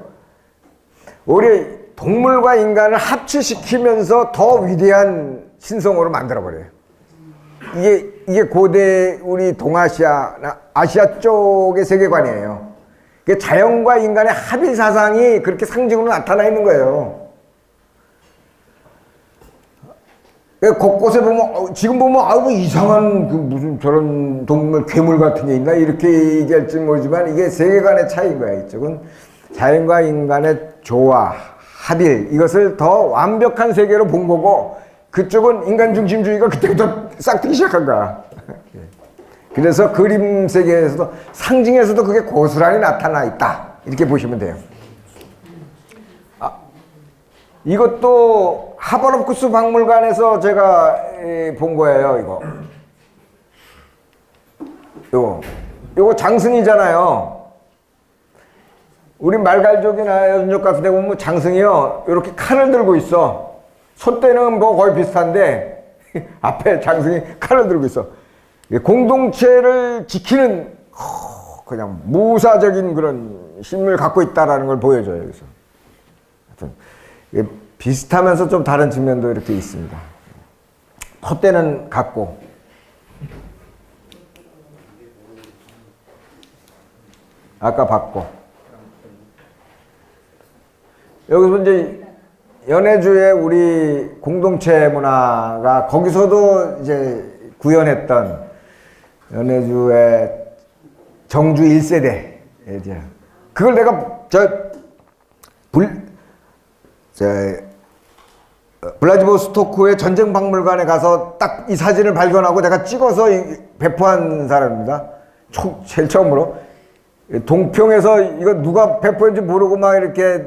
오히려 동물과 인간을 합치시키면서 더 위대한 신성으로 만들어버려요. 이게 고대 우리 동아시아나 아시아 쪽의 세계관이에요. 자연과 인간의 합의 사상이 그렇게 상징으로 나타나 있는 거예요. 곳곳에 보면 지금 보면 아우 이상한 그 무슨 저런 동물 괴물 같은 게 있나 이렇게 얘기할지 모르지만 이게 세계관의 차이인 거야. 이쪽은 자연과 인간의 조화, 합일 이것을 더 완벽한 세계로 본 거고 그쪽은 인간 중심주의가 그때부터 싹트기 시작한 거야. 그래서 그림 세계에서도 상징에서도 그게 고스란히 나타나 있다 이렇게 보시면 돼요. 이것도 하버럽쿠스 박물관에서 제가 본 거예요. 요거 장승이잖아요. 우리 말갈족이나 여준족 같은 데 보면 장승이요 이렇게 칼을 들고 있어. 소떼는 뭐 거의 비슷한데 앞에 장승이 칼을 들고 있어. 공동체를 지키는 그냥 무사적인 그런 힘을 갖고 있다라는 걸 보여줘요. 여기서. 하여튼 비슷하면서 좀 다른 측면도 이렇게 있습니다. 폿대는 같고 아까 봤고 여기서 이제 연해주의 우리 공동체 문화가 거기서도 이제 구현했던 연해주의 정주 1세대 그걸 내가 블라디보스토크의 전쟁박물관에 가서 딱 이 사진을 발견하고 내가 찍어서 배포한 사람입니다. 제일 처음으로 동평에서 이거 누가 배포했는지 모르고 막 이렇게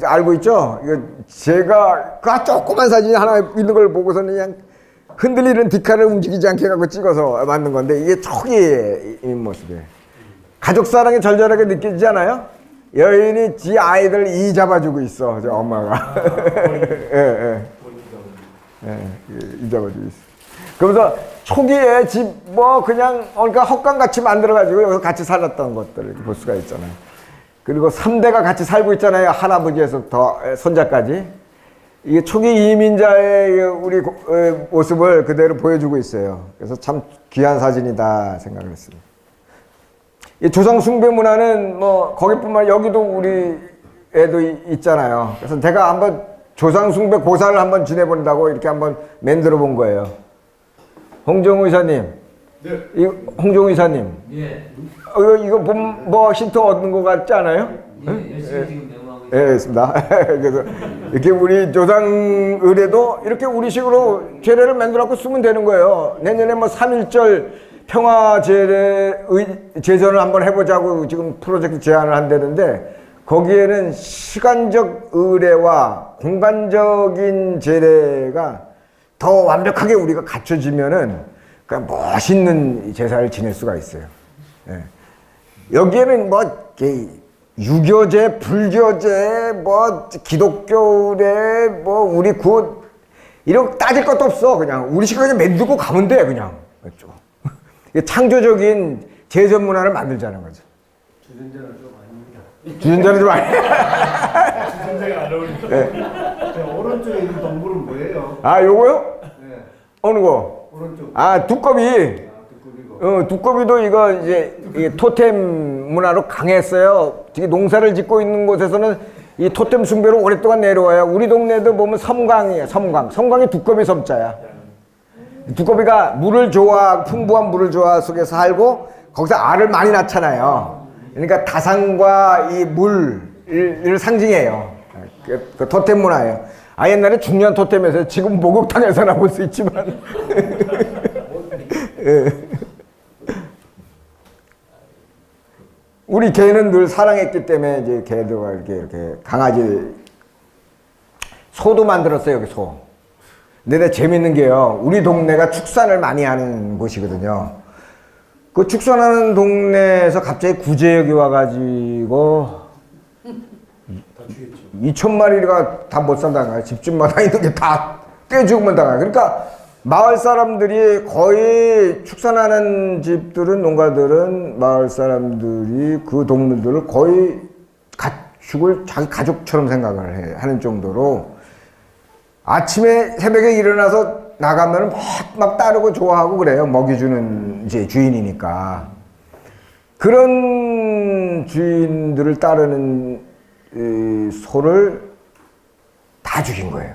알고 있죠. 이거 제가 그 조그만 사진이 하나 있는 걸 보고서는 그냥 흔들리는 뒷칼을 움직이지 않게 갖고 찍어서 만든 건데 이게 초기의 모습이에요. 가족 사랑이 절절하게 느껴지지 않아요? 여인이 지 아이들 이 잡아주고 있어, 저 엄마가. 이 잡아주고 있어. 그러면서 초기에 집 뭐 그냥 그러니까 헛간같이 만들어가지고 여기서 같이 살았던 것들을 볼 수가 있잖아요. 그리고 3대가 같이 살고 있잖아요. 할아버지에서부터 손자까지. 이게 초기 이민자의 우리 모습을 그대로 보여주고 있어요. 그래서 참 귀한 사진이다 생각을 했습니다. 이 조상 숭배 문화는 뭐 거기뿐만 여기도 우리 애도 있잖아요. 그래서 제가 한번 조상 숭배 고사를 한번 지내본다고 이렇게 한번 만들어 본 거예요. 홍정우 이사님, 네. 홍정우 이사님, 예. 이거 보면 뭐 힌트 얻는 것 같지 않아요? 예, 열심히 지금 내용하고 있습니다. 예, 있습니다. 그래서 이렇게 우리 조상 의례도 이렇게 우리식으로 제례를 만들어갖고 쓰면 되는 거예요. 내년에 뭐 3.1절 평화 제전을 한번 해보자고 지금 프로젝트 제안을 한다는데 거기에는 시간적 의례와 공간적인 제례가 더 완벽하게 우리가 갖춰지면은 그냥 멋있는 제사를 지낼 수가 있어요. 예. 여기에는 뭐 유교제, 불교제, 뭐 기독교래, 뭐 우리 굿 이런 거 따질 것도 없어. 그냥 우리식 그냥 만들고 가면 돼 그냥. 그렇죠. 창조적인 제전 문화를 만들자는 거죠. 주전자는 좀 아닙니다. 주전자는 좀 아니에요. 주전자가 안 어울린다. 네. 오른쪽에 있는 동물은 뭐예요? 아, 요거요? 네. 어느 거? 오른쪽. 아, 두꺼비. 두꺼비고. 두꺼비도 이거 이제 이 토템 문화로 강했어요. 되게 농사를 짓고 있는 곳에서는 이 토템 숭배로 오랫동안 내려와요. 우리 동네도 보면 섬광이에요. 섬광. 섬광이 두꺼비 섬자야. 두꺼비가 물을 좋아, 풍부한 물을 좋아 속에서 살고 거기서 알을 많이 낳잖아요. 그러니까 다산과 이 물, 을 상징해요. 그 토템 문화예요. 아, 옛날에 중년 토템에서 지금 목욕탕에서나 볼 수 있지만. 예. 우리 개는 늘 사랑했기 때문에 이제 개들과 이렇게 강아지, 소도 만들었어요, 여기 소. 근데 재밌는 게요, 우리 동네가 축산을 많이 하는 곳이거든요. 그 축산하는 동네에서 갑자기 구제역이 와가지고 2,000마리가 다 못 산다는 거야. 집집마다 있는 게 다 떼 죽으면 당해요. 그러니까 마을 사람들이 거의 축산하는 집들은, 농가들은 마을 사람들이 그 동물들을 거의 가축을 자기 가족처럼 생각을 하는 정도로 아침에 새벽에 일어나서 나가면 막 따르고 좋아하고 그래요. 먹이 주는 이제 주인이니까. 그런 주인들을 따르는 이 소를 다 죽인 거예요.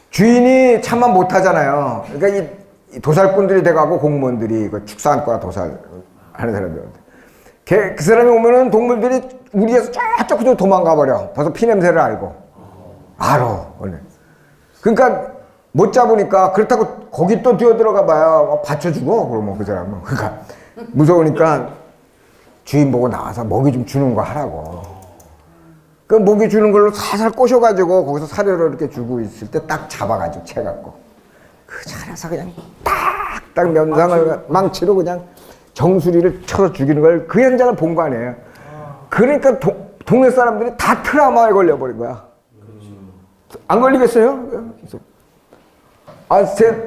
주인이 참만 못하잖아요. 그러니까 이 도살꾼들이 돼가고 공무원들이 그 축산과 도살 하는 사람들한테 그 사람이 오면은 동물들이 우리에서 쫙쫙 도망가 버려. 벌써 피 냄새를 알고 알아. 그러니까 못 잡으니까, 그렇다고 거기 또 뛰어 들어가 봐야 받쳐 죽어. 그러면 그 사람은. 그러니까 무서우니까 주인 보고 나와서 먹이 좀 주는 거 하라고. 그 먹이 주는 걸로 살살 꼬셔가지고 거기서 사료를 이렇게 주고 있을 때 딱 잡아가지고 채갖고 그 자리에서 그냥 딱딱 면상을 망치로 그냥 정수리를 쳐서 죽이는 걸, 그 현장을 본 거 아니에요. 그러니까 동네 사람들이 다 트라우마에 걸려버린 거야. 안 걸리겠어요?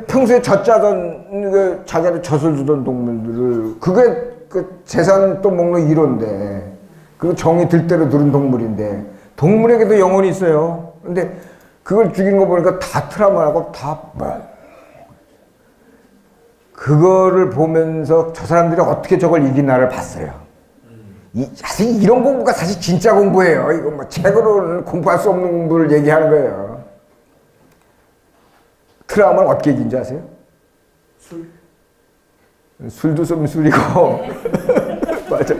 평소에 젖자던, 자기를 젖을 주던 동물들을, 그게 그 재산 또 먹는 1호인데, 그 정이 들 대로 두른 동물인데, 동물에게도 영혼이 있어요. 근데 그걸 죽인 거 보니까 다 트라우마라고 그거를 보면서 저 사람들이 어떻게 저걸 이기나를 봤어요. 사실 이런 공부가 사실 진짜 공부예요. 이거 뭐 책으로는 공부할 수 없는 공부를 얘기하는 거예요. 트라우마를 어떻게 이긴지 아세요? 술도 좀 술이고. 맞아.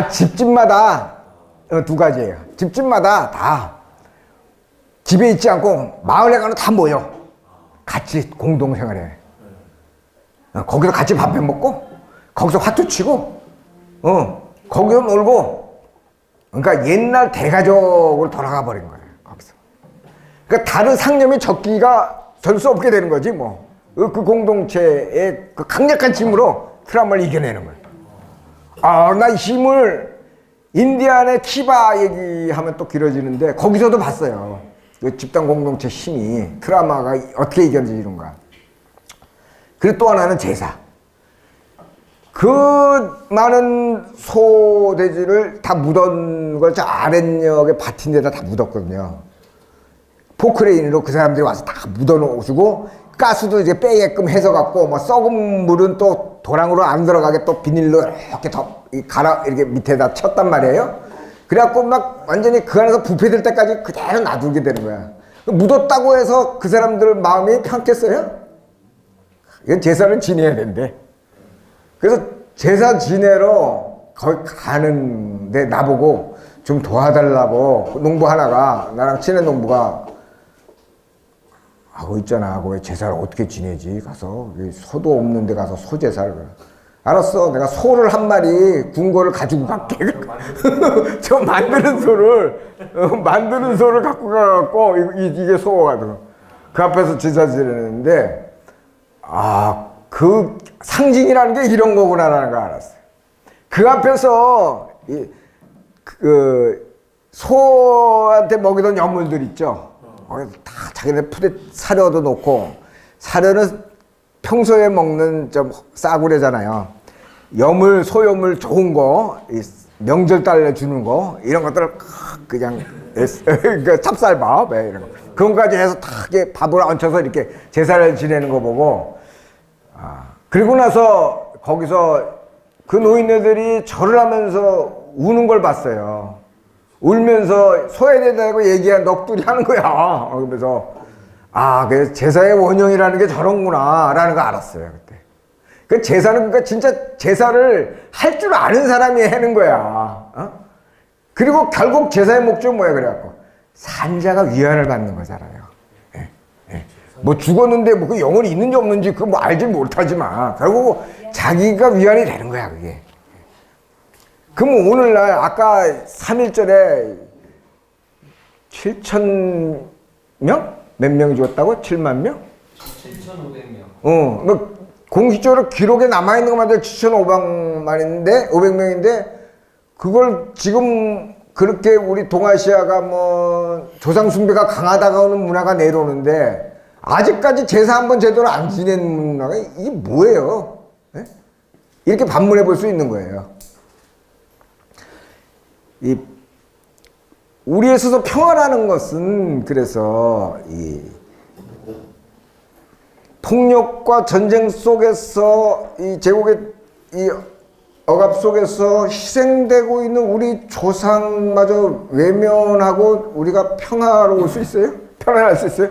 집집마다 두 가지예요. 집집마다 다 집에 있지 않고 마을에 가면 다 모여. 같이 공동생활해. 거기서 같이 밥 해 먹고, 거기서 화투 치고, 거기서 놀고. 그러니까 옛날 대가족으로 돌아가 버린 거예요. 거기서. 그러니까 다른 상념이 적기가 될 수 없게 되는 거지 뭐. 그 공동체의 그 강력한 힘으로 트라우마를 이겨내는 거예요. 나 힘을 인디안의 키바 얘기하면 또 길어지는데, 거기서도 봤어요. 그 집단 공동체 힘이, 트라우마가 어떻게 이겨지는가. 그리고 또 하나는 제사. 그 많은 소돼지를 다 묻은 걸 저 아랫역에 밭인 데다 다 묻었거든요. 포크레인으로 그 사람들이 와서 다 묻어놓으시고, 가스도 이제 빼게끔 해서 갖고, 뭐 썩은 물은 또 도랑으로 안 들어가게 또 비닐로 이렇게 이렇게 밑에다 쳤단 말이에요. 그래갖고 막 완전히 그 안에서 부패될 때까지 그대로 놔두게 되는 거야. 묻었다고 해서 그 사람들 마음이 편겠어요? 이건 제사를 지내야 된대. 그래서 제사 지내러 거기 가는데 나보고 좀 도와달라고, 농부 하나가, 나랑 친한 농부가, 하고 있잖아. 그 제사를 어떻게 지내지? 가서 소도 없는 데 가서 소 제사를. 알았어. 내가 소를 한 마리 구운 거를 가지고 갈게. 저 만드는 소를 갖고 가갖고 이게 소거든. 그 앞에서 제사 지내는데, 그 상징이라는 게 이런 거구나라는 걸 알았어요. 그 앞에서 소한테 먹이던 여물들 있죠. 다 자기네 푸대 사료도 놓고, 사료는 평소에 먹는 좀 싸구려잖아요. 소여물 좋은 거, 명절달에 주는 거, 이런 것들을 그냥 찹쌀밥 이런 거, 그런 거까지 해서 다 밥을 얹혀서 이렇게 제사를 지내는 거 보고, 그리고 나서 거기서 그 노인네들이 절을 하면서 우는 걸 봤어요. 울면서 소에 대하고 얘기한 넋두리 하는 거야. 그러면서 그래서 제사의 원형이라는 게 저런구나 라는 거 알았어요. 그때. 그 제사는, 그러니까 진짜 제사를 할 줄 아는 사람이 하는 거야. 그리고 결국 제사의 목적은 뭐야 그래갖고 산자가 위안을 받는 거잖아요. 예, 예. 뭐 죽었는데 뭐 그 영혼이 있는지 없는지 그거 뭐 알지 못하지만 결국 자기가 위안이 되는 거야 그게. 그럼 오늘날 아까 3.1절에 7천 명? 몇 명이 죽었다고? 7만 명? 7,500명. 뭐 공식적으로 기록에 남아있는 것만 해도 500명인데 그걸 지금 그렇게 우리 동아시아가 뭐 조상숭배가 강하다가 오는 문화가 내려오는데 아직까지 제사 한번 제대로 안 지낸 문화가 이게 뭐예요? 예? 이렇게 반문해 볼 수 있는 거예요. 이 우리에 있어서 평화라는 것은 그래서 이 폭력과 전쟁 속에서 이 제국의 이 억압 속에서 희생되고 있는 우리 조상마저 외면하고 우리가 평화로울 수 있어요? 편안할 수 있어요?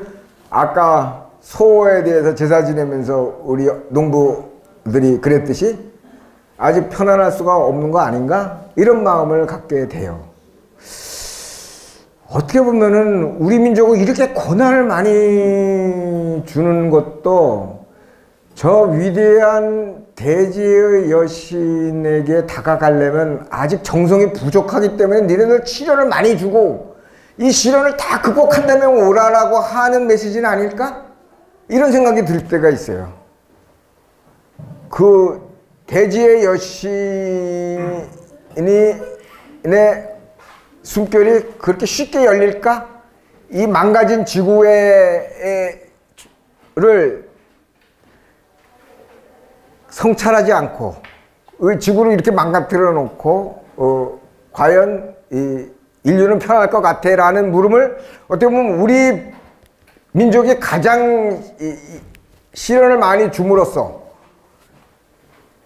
아까 소에 대해서 제사 지내면서 우리 농부들이 그랬듯이 아직 편안할 수가 없는 거 아닌가? 이런 마음을 갖게 돼요. 어떻게 보면은 우리 민족은 이렇게 고난을 많이 주는 것도 저 위대한 대지의 여신에게 다가가려면 아직 정성이 부족하기 때문에 니네들 시련을 많이 주고 이 시련을 다 극복한다면 오라라고 하는 메시지는 아닐까? 이런 생각이 들 때가 있어요. 그 대지의 여신이 내 숨결이 그렇게 쉽게 열릴까? 이 망가진 지구를 성찰하지 않고 지구를 이렇게 망가뜨려 놓고 과연 이 인류는 편할 것 같아? 라는 물음을 어떻게 보면 우리 민족이 가장 시련을 많이 줌으로써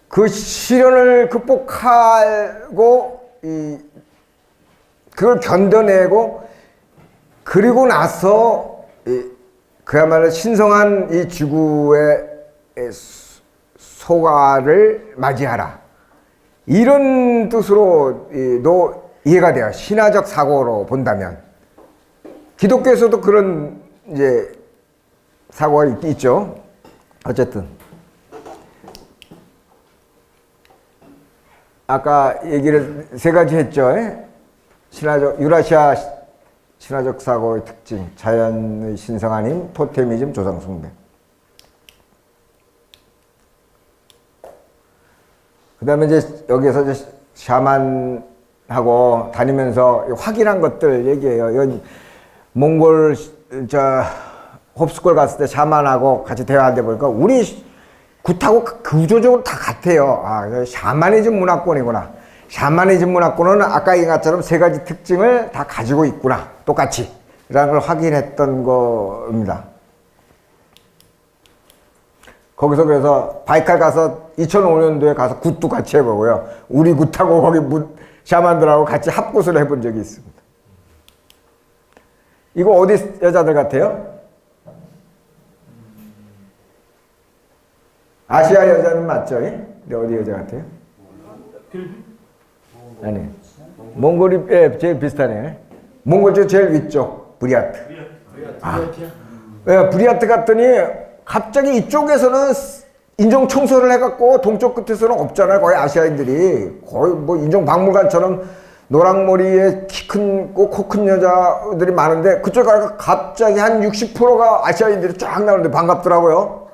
그 시련을 극복하고 그걸 견뎌내고 그리고 나서 그야말로 신성한 이 지구의 소가를 맞이하라. 이런 뜻으로 도 이해가 돼요. 신화적 사고로 본다면. 기독교에서도 그런 이제 사고가 있죠. 어쨌든. 아까 얘기를 세 가지 했죠. 유라시아 신화적 사고의 특징, 자연의 신성한 힘, 토테미즘, 조상숭배. 그 다음에 이제 여기에서 이제 샤만하고 다니면서 확인한 것들 얘기해요. 이건 몽골, 홉스콜 갔을 때 샤만하고 같이 대화하다 보니까 우리 굿하고 구조적으로 다 같아요. 아, 샤머니즘 문화권이구나. 샤머니즘 문화권은 아까 얘기한 것처럼 세 가지 특징을 다 가지고 있구나. 똑같이. 라는 걸 확인했던 겁니다. 거기서 그래서 바이칼 가서 2005년도에 가서 굿도 같이 해보고요. 우리 굿하고 거기 샤만들하고 같이 합굿을 해본 적이 있습니다. 이거 어디 여자들 같아요? 아시아 여자는 맞죠? 근데 어디 여자 같아요? 아니, 몽골이 제일 비슷하네. 몽골 쪽 제일 위쪽 브리아트. 브리아트 갔더니 갑자기 이쪽에서는 인종 청소를 해갖고 동쪽 끝에서는 없잖아요. 거의 아시아인들이 거의 뭐 인종 박물관처럼 노랑머리에 키 큰 코 큰 여자들이 많은데 그쪽 가니까 갑자기 한 60%가 아시아인들이 쫙 나오는데 반갑더라고요.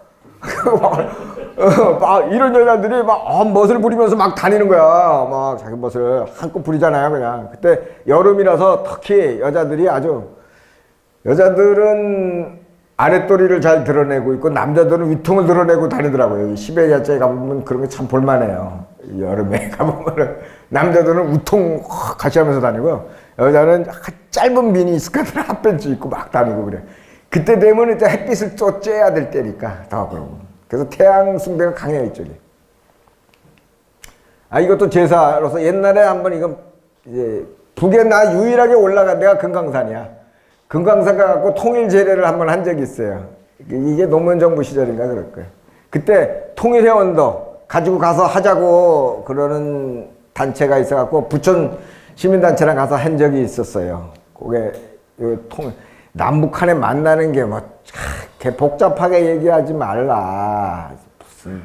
이런 여자들이 막 멋을 부리면서 막 다니는 거야. 막 자기 멋을 한껏 부리잖아요, 그냥. 그때 여름이라서 특히 여자들은 아랫도리를 잘 드러내고 있고 남자들은 위통을 드러내고 다니더라고요. 시베리아쪽에 가보면 그런 게 참 볼만해요. 여름에 가보면 남자들은 우통 가시하면서 다니고요. 여자는 짧은 미니 스커트 핫팬츠 입고 막 다니고 그래. 그때 되면 이제 햇빛을 또 쬐야 될 때니까 더 그러고. 그래서 태양 숭배가 강해요, 이쪽에. 이것도 제사로서 옛날에 한번 이건 이제 북에 나 유일하게 올라간 데가 금강산이야. 금강산 가갖고 통일 제례를 한번 한 적이 있어요. 이게 노무현 정부 시절인가 그럴 거예요. 그때 통일 회원도 가지고 가서 하자고 그러는 단체가 있어갖고 부천 시민단체랑 가서 한 적이 있었어요. 그게 남북한에 만나는 게 뭐 그렇게 복잡하게 얘기하지 말라. 무슨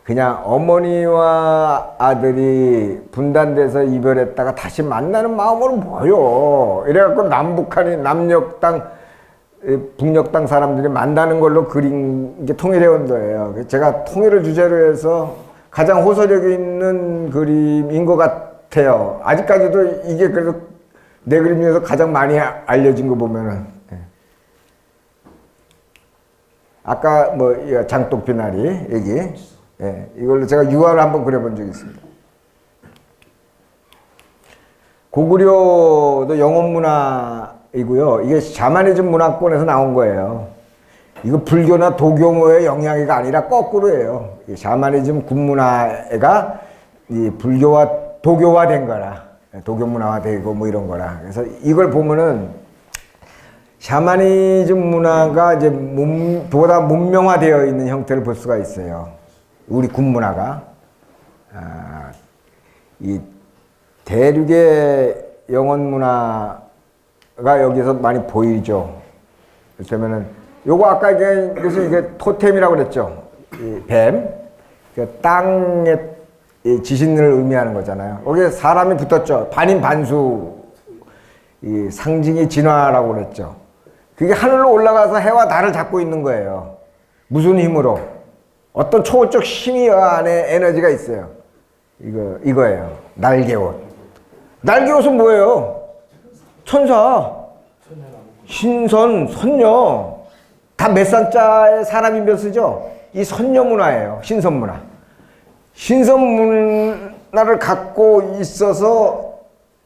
그냥 어머니와 아들이 분단돼서 이별했다가 다시 만나는 마음으로 뭐요? 이래갖고 남북한이 남녘 북녘 사람들이 만나는 걸로 그린 게 통일해온도예요. 제가 통일을 주제로 해서 가장 호소력 있는 그림인 것 같아요. 아직까지도 이게 그래도 내 그림 중에서 가장 많이 알려진 거 보면은. 아까 뭐 장독비나리 얘기, 이걸로 제가 유화를 한번 그려본 적이 있습니다. 고구려도 영혼문화이고요. 이게 샤머니즘 문화권에서 나온 거예요. 이거 불교나 도교의 영향이가 아니라 거꾸로예요. 샤머니즘 군문화가 이 불교와 도교화된 거라, 도교 문화화되고 뭐 이런 거라. 그래서 이걸 보면은 샤머니즘 문화가 이제 보다 문명화되어 있는 형태를 볼 수가 있어요. 우리 군문화가 이 대륙의 영혼 문화가 여기서 많이 보이죠. 그러면은 요거 아까 이게 토템이라고 그랬죠. 이 뱀, 땅의 지신을 의미하는 거잖아요. 거기에 사람이 붙었죠. 반인 반수, 이 상징이 진화라고 그랬죠. 그게 하늘로 올라가서 해와 달을 잡고 있는 거예요. 무슨 힘으로? 어떤 초월적 힘이 안에 에너지가 있어요. 이거예요. 날개옷. 날개옷은 뭐예요? 천사, 신선, 선녀. 다 몇 산자의 사람이 몇 쓰죠? 이 선녀 문화예요. 신선 문화. 신선 문화를 갖고 있어서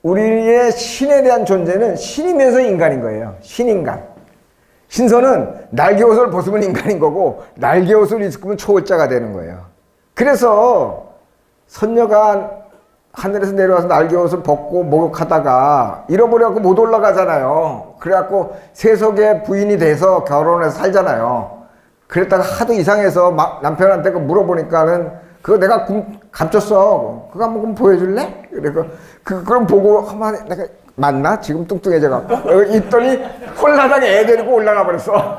우리의 신에 대한 존재는 신이면서 인간인 거예요. 신인간. 신선은 날개옷을 벗으면 인간인 거고 날개옷을 입으면 초월자가 되는 거예요. 그래서 선녀가 하늘에서 내려와서 날개옷을 벗고 목욕하다가 잃어버려갖고 못 올라가잖아요. 그래갖고 세속의 부인이 돼서 결혼해서 살잖아요. 그랬다가 하도 이상해서 남편한테 물어보니까는 그거 내가 감췄어. 그거 한번 보여줄래? 그럼 보고 한번 내가 맞나? 지금 뚱뚱해져갖고 있더니 홀라당에 애 데리고 올라가 버렸어.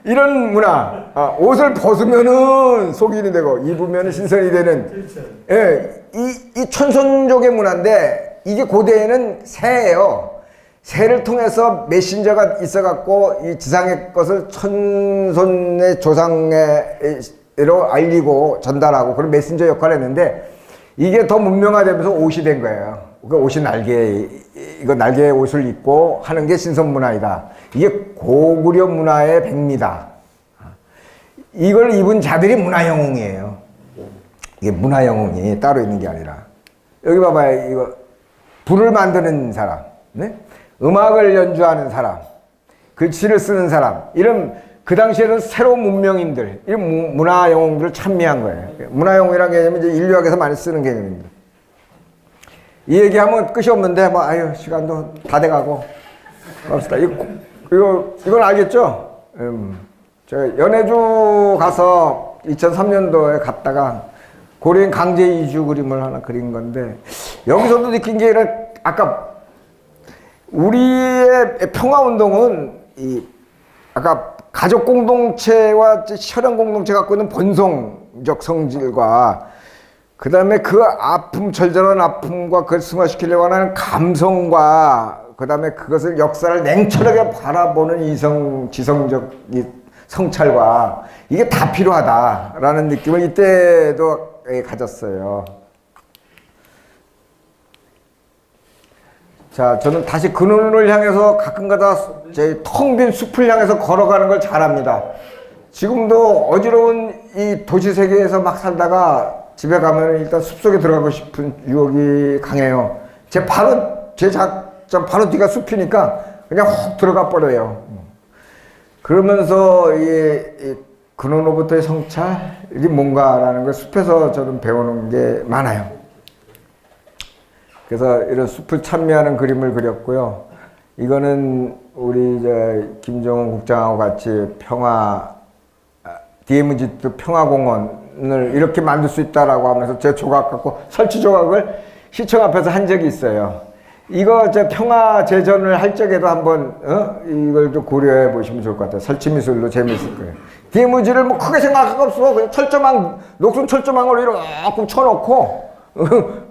이런 문화. 옷을 벗으면은 속인이 되고 입으면은 신선이 되는. 예, 이 천선족의 문화인데 이게 고대에는 새예요. 새를 통해서 메신저가 있어갖고 이 지상의 것을 천손의 조상으로 알리고 전달하고 그런 메신저 역할을 했는데 이게 더 문명화되면서 옷이 된 거예요. 그 옷이 날개 옷을 입고 하는 게 신선 문화이다. 이게 고구려 문화의 백미다. 이걸 입은 자들이 문화 영웅이에요. 이게 문화 영웅이 따로 있는 게 아니라. 여기 봐봐요. 이거 불을 만드는 사람, 네? 음악을 연주하는 사람, 글씨를 쓰는 사람, 이런 그 당시에는 새로운 문명인들, 이런 문화 영웅들을 찬미한 거예요. 문화 영웅이라는 개념은 이제 인류학에서 많이 쓰는 개념입니다. 이 얘기하면 끝이 없는데, 시간도 다 돼가고. 갑시다. 이건 알겠죠? 제가 연해주 가서 2003년도에 갔다가 고려인 강제 이주 그림을 하나 그린 건데, 여기서도 느낀 게 아까 우리의 평화운동은 아까 가족 공동체와 혈연 공동체 갖고 있는 본성적 성질과 그 다음에 그 아픔, 절절한 아픔과 그걸 승화시키려고 하는 감성과 그 다음에 그것을 역사를 냉철하게 바라보는 지성적 성찰과 이게 다 필요하다라는 느낌을 이때도 가졌어요. 자, 저는 다시 그 눈을 향해서 가끔가다 제 텅 빈 숲을 향해서 걸어가는 걸 잘합니다. 지금도 어지러운 이 도시 세계에서 막 살다가 집에 가면 일단 숲속에 들어가고 싶은 유혹이 강해요. 제 작전 바로 뒤가 숲이니까 그냥 훅 들어가 버려요. 그러면서 이 근원으로부터의 성찰이 뭔가라는 걸 숲에서 저는 배우는 게 많아요. 그래서 이런 숲을 찬미하는 그림을 그렸고요. 이거는 우리 김정은 국장하고 같이 DMZ 평화공원 제전을 이렇게 만들 수 있다라고 하면서 제 조각 갖고 설치 조각을 시청 앞에서 한 적이 있어요. 이거 저 평화 제전을 할 적에도 한번 이걸 좀 고려해 보시면 좋을 것 같아요. 설치 미술로 재미있을 거예요. 디무지를 뭐 크게 생각할 거 없어. 그냥 철조망, 녹슨 철조망으로 이렇게 쳐놓고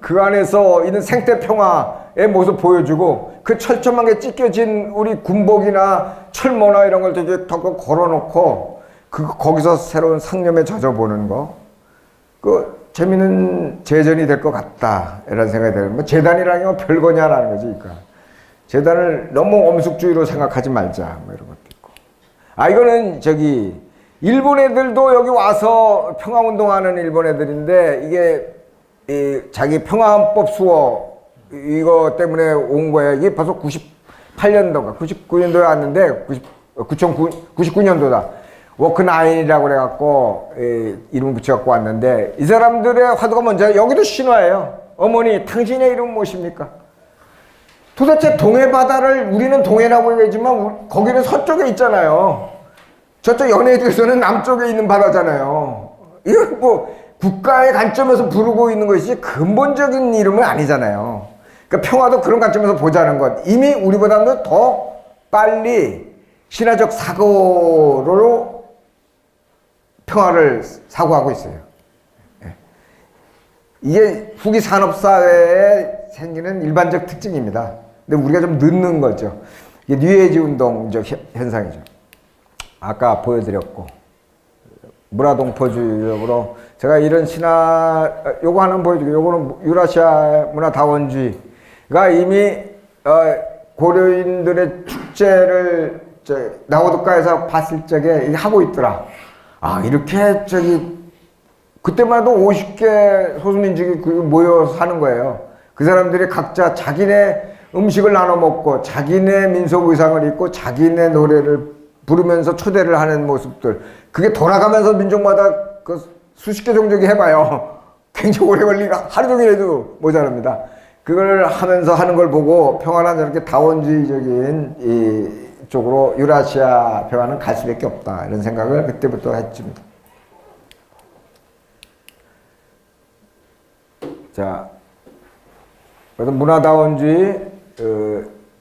그 안에서 있는 생태 평화의 모습 보여주고 그 철조망에 찢겨진 우리 군복이나 철모나 이런 걸 되게 더 걸어놓고 거기서 새로운 상념에 젖어보는 거. 그 재미있는 제전이 될 것 같다 이런 생각이 들어요. 뭐 재단이라는 게 뭐 별거냐라는 거지. 그러니까 재단을 너무 엄숙주의로 생각하지 말자 뭐 이런 것도 있고. 아 이거는 저기 일본 애들도 여기 와서 평화운동하는 일본 애들인데 이게 이 자기 평화헌법 수호 이거 때문에 온 거예요. 이게 벌써 98년도가 99년도에 왔는데 99년도다. 워크나인이라고 그래갖고 이름 붙여갖고 왔는데 이 사람들의 화두가 뭔지 여기도 신화예요. 어머니 당신의 이름은 무엇입니까? 도대체 동해바다를 우리는 동해라고 얘기하지만 거기는 서쪽에 있잖아요. 저쪽 연해도에서는 남쪽에 있는 바다잖아요. 이건 뭐 국가의 관점에서 부르고 있는 것이 근본적인 이름은 아니잖아요. 그러니까 평화도 그런 관점에서 보자는 것. 이미 우리보다는 더 빨리 신화적 사고로 평화를 사고하고 있어요. 이게 후기 산업사회에 생기는 일반적 특징입니다. 근데 우리가 좀 늦는 거죠. 이게 뉴에이지 운동적 현상이죠. 아까 보여드렸고 문화동포주의적으로 제가 이런 신화 요거 하나 보여드릴게요. 요거는 유라시아 문화다원주의가 이미 고려인들의 축제를 나우드가에서 봤을 적에 하고 있더라. 아 이렇게 그때만 해도 50개 소수민족이 모여서 사는 거예요. 그 사람들이 각자 자기네 음식을 나눠 먹고 자기네 민속 의상을 입고 자기네 노래를 부르면서 초대를 하는 모습들. 그게 돌아가면서 민족마다 그 수십 개 종족이 해봐요. 굉장히 오래 걸리니까 하루 종일 해도 모자랍니다. 그걸 하면서 하는 걸 보고 평화는 저렇게 다원주의적인 이 쪽으로 유라시아 평화는 갈 수밖에 없다. 이런 생각을 그때부터 했습니다. 자, 그래서 문화다원주의,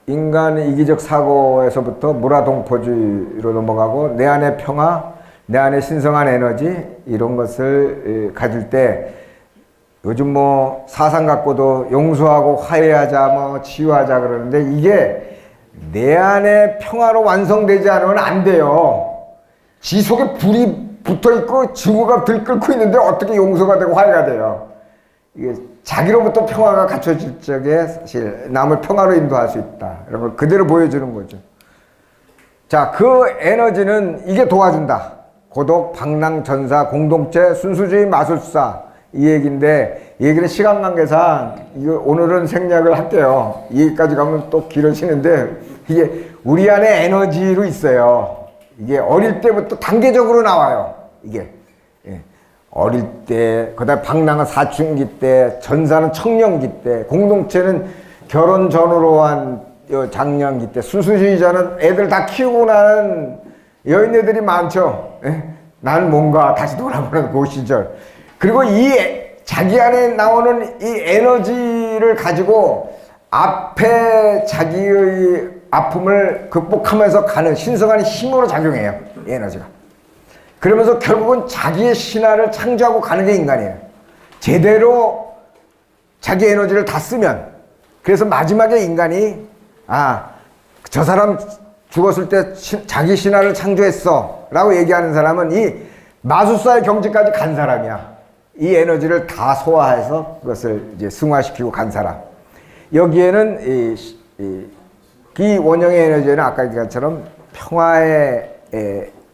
인간의 이기적 사고에서부터 문화동포주의로 넘어가고 내 안의 평화, 내 안의 신성한 에너지 이런 것을 가질 때 요즘 뭐 사상 갖고도 용서하고 화해하자 뭐 치유하자 그러는데 이게 내 안에 평화로 완성되지 않으면 안 돼요. 지 속에 불이 붙어있고 증오가 들끓고 있는데 어떻게 용서가 되고 화해가 돼요. 이게 자기로부터 평화가 갖춰질 적에 사실 남을 평화로 인도할 수 있다. 이런 걸 그대로 보여주는 거죠. 자, 그 에너지는 이게 도와준다. 고독, 방랑, 전사, 공동체, 순수주의, 마술사 이 얘기인데 이 얘기는 시간 관계상 이거 오늘은 생략을 할게요. 이 얘기까지 가면 또 길어지는데 이게 우리 안에 에너지로 있어요. 이게 어릴 때부터 단계적으로 나와요. 이게 어릴 때, 그다음에 방랑은 사춘기 때, 전사는 청년기 때, 공동체는 결혼 전후로 한 장년기 때, 순수주의자는 애들 다 키우고 나는 여인네들이 많죠. 나는 뭔가 다시 돌아보는 그 시절. 그리고 자기 안에 나오는 이 에너지를 가지고 앞에 자기의 아픔을 극복하면서 가는 신성한 힘으로 작용해요. 이 에너지가. 그러면서 결국은 자기의 신화를 창조하고 가는 게 인간이에요. 제대로 자기 에너지를 다 쓰면. 그래서 마지막에 인간이 저 사람 죽었을 때 자기 신화를 창조했어 라고 얘기하는 사람은 이 마술사의 경지까지 간 사람이야. 이 에너지를 다 소화해서 그것을 이제 승화시키고 간 사람. 여기에는 이 원형의 에너지에는 아까 얘기한 것처럼 평화의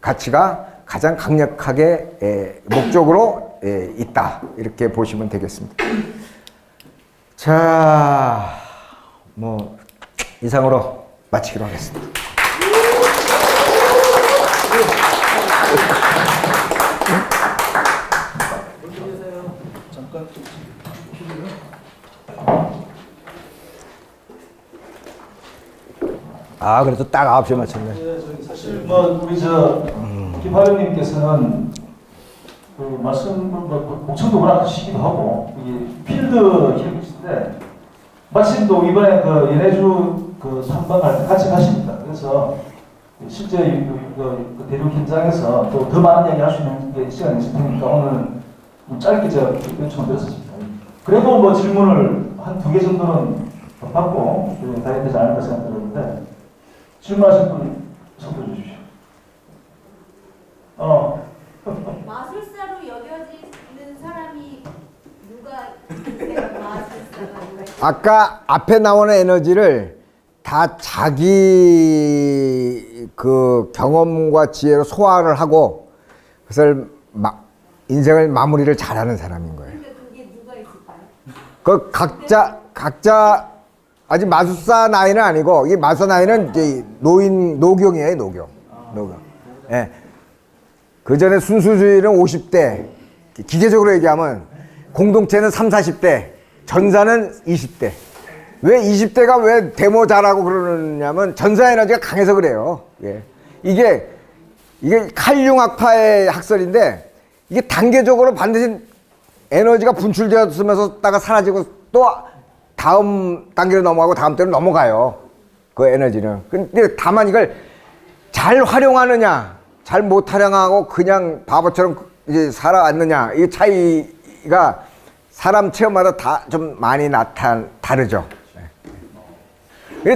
가치가 가장 강력하게 목적으로 있다. 이렇게 보시면 되겠습니다. 자, 뭐 이상으로 마치기로 하겠습니다. 잠깐 그래도 딱 9시에 맞췄네. 사실 뭐 우리 김하련님께서는 그 말씀 목청도 워낙 하시기도 하고 이게 필드 힐링인데 마침 또 이번에 그 연해주 그 탐방할 때 같이 가십니다. 그래서 실제 그 대륙 현장에서 또 더 많은 이야기 할 수 있는 시간이 있을 테니까 오늘 짧게 제가 요청을 드렸습니다. 그래도 뭐 질문을 한 2개 정도는 받고 다해야 되지 않을까 생각드렸는데 질문하실 분 손들어 주십시오. 마술사로 여겨지는 사람이 누가 있으세요? 마술사가 누가 있어요? 아까 앞에 나오는 에너지를 다 자기 그 경험과 지혜로 소화를 하고 그것을 인생을 마무리를 잘하는 사람인 거예요. 그러니까 그게 누가 있을까요? 그 각자 아직 마술사 나이는 아니고 이 마술사 나이는 이제 노경이에요, 노경. 예. 그 전에 순수주의는 50대, 기계적으로 얘기하면 공동체는 3, 40대, 전사는 20대. 왜 20대가 왜 데모 잘하고 그러느냐면 전사 에너지가 강해서 그래요. 예. 이게 칼융학파의 학설인데 이게 단계적으로 반드시 에너지가 분출되었으면서 사라지고 또 다음 단계로 넘어가고 다음 때로 넘어가요. 그 에너지는. 근데 다만 이걸 잘 활용하느냐, 잘 못 활용하고 그냥 바보처럼 이제 살아왔느냐, 이 차이가 사람 체험마다 다 좀 많이 다르죠.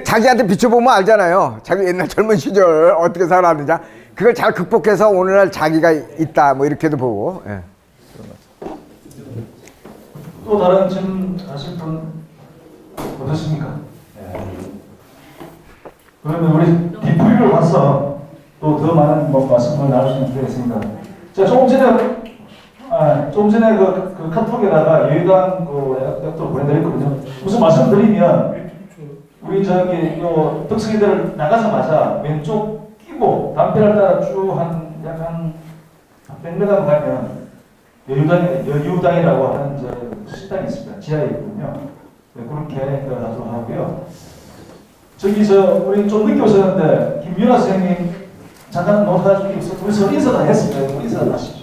자기한테 비춰보면 알잖아요. 자기 옛날 젊은 시절 어떻게 살았는지. 그걸 잘 극복해서 오늘날 자기가 있다, 뭐 이렇게도 보고. 예. 또 다른 질문 하실 분 어떻습니까? 그러면 우리 뒤풀이를 와서 또 더 많은 말씀을 나눌 수 있는 기회가 있습니다. 제가 조금 전에 그 카톡에다가 여의도한 그 약도를 보내드렸거든요. 무슨 말씀드리면 우리 저기 요 덕성이들 나가자마자 왼쪽 끼고 담벼락 따라 쭉 약한 100m 가면 여유당이라고 하는 식당이 있습니다. 지하에 있거든요. 네, 그렇게 하도록 하고요. 우리 좀 늦게 오셨는데 김윤아 선생님 잠깐 노트해주고 우리 서로 인사 다 했습니다. 인사 다 하시죠.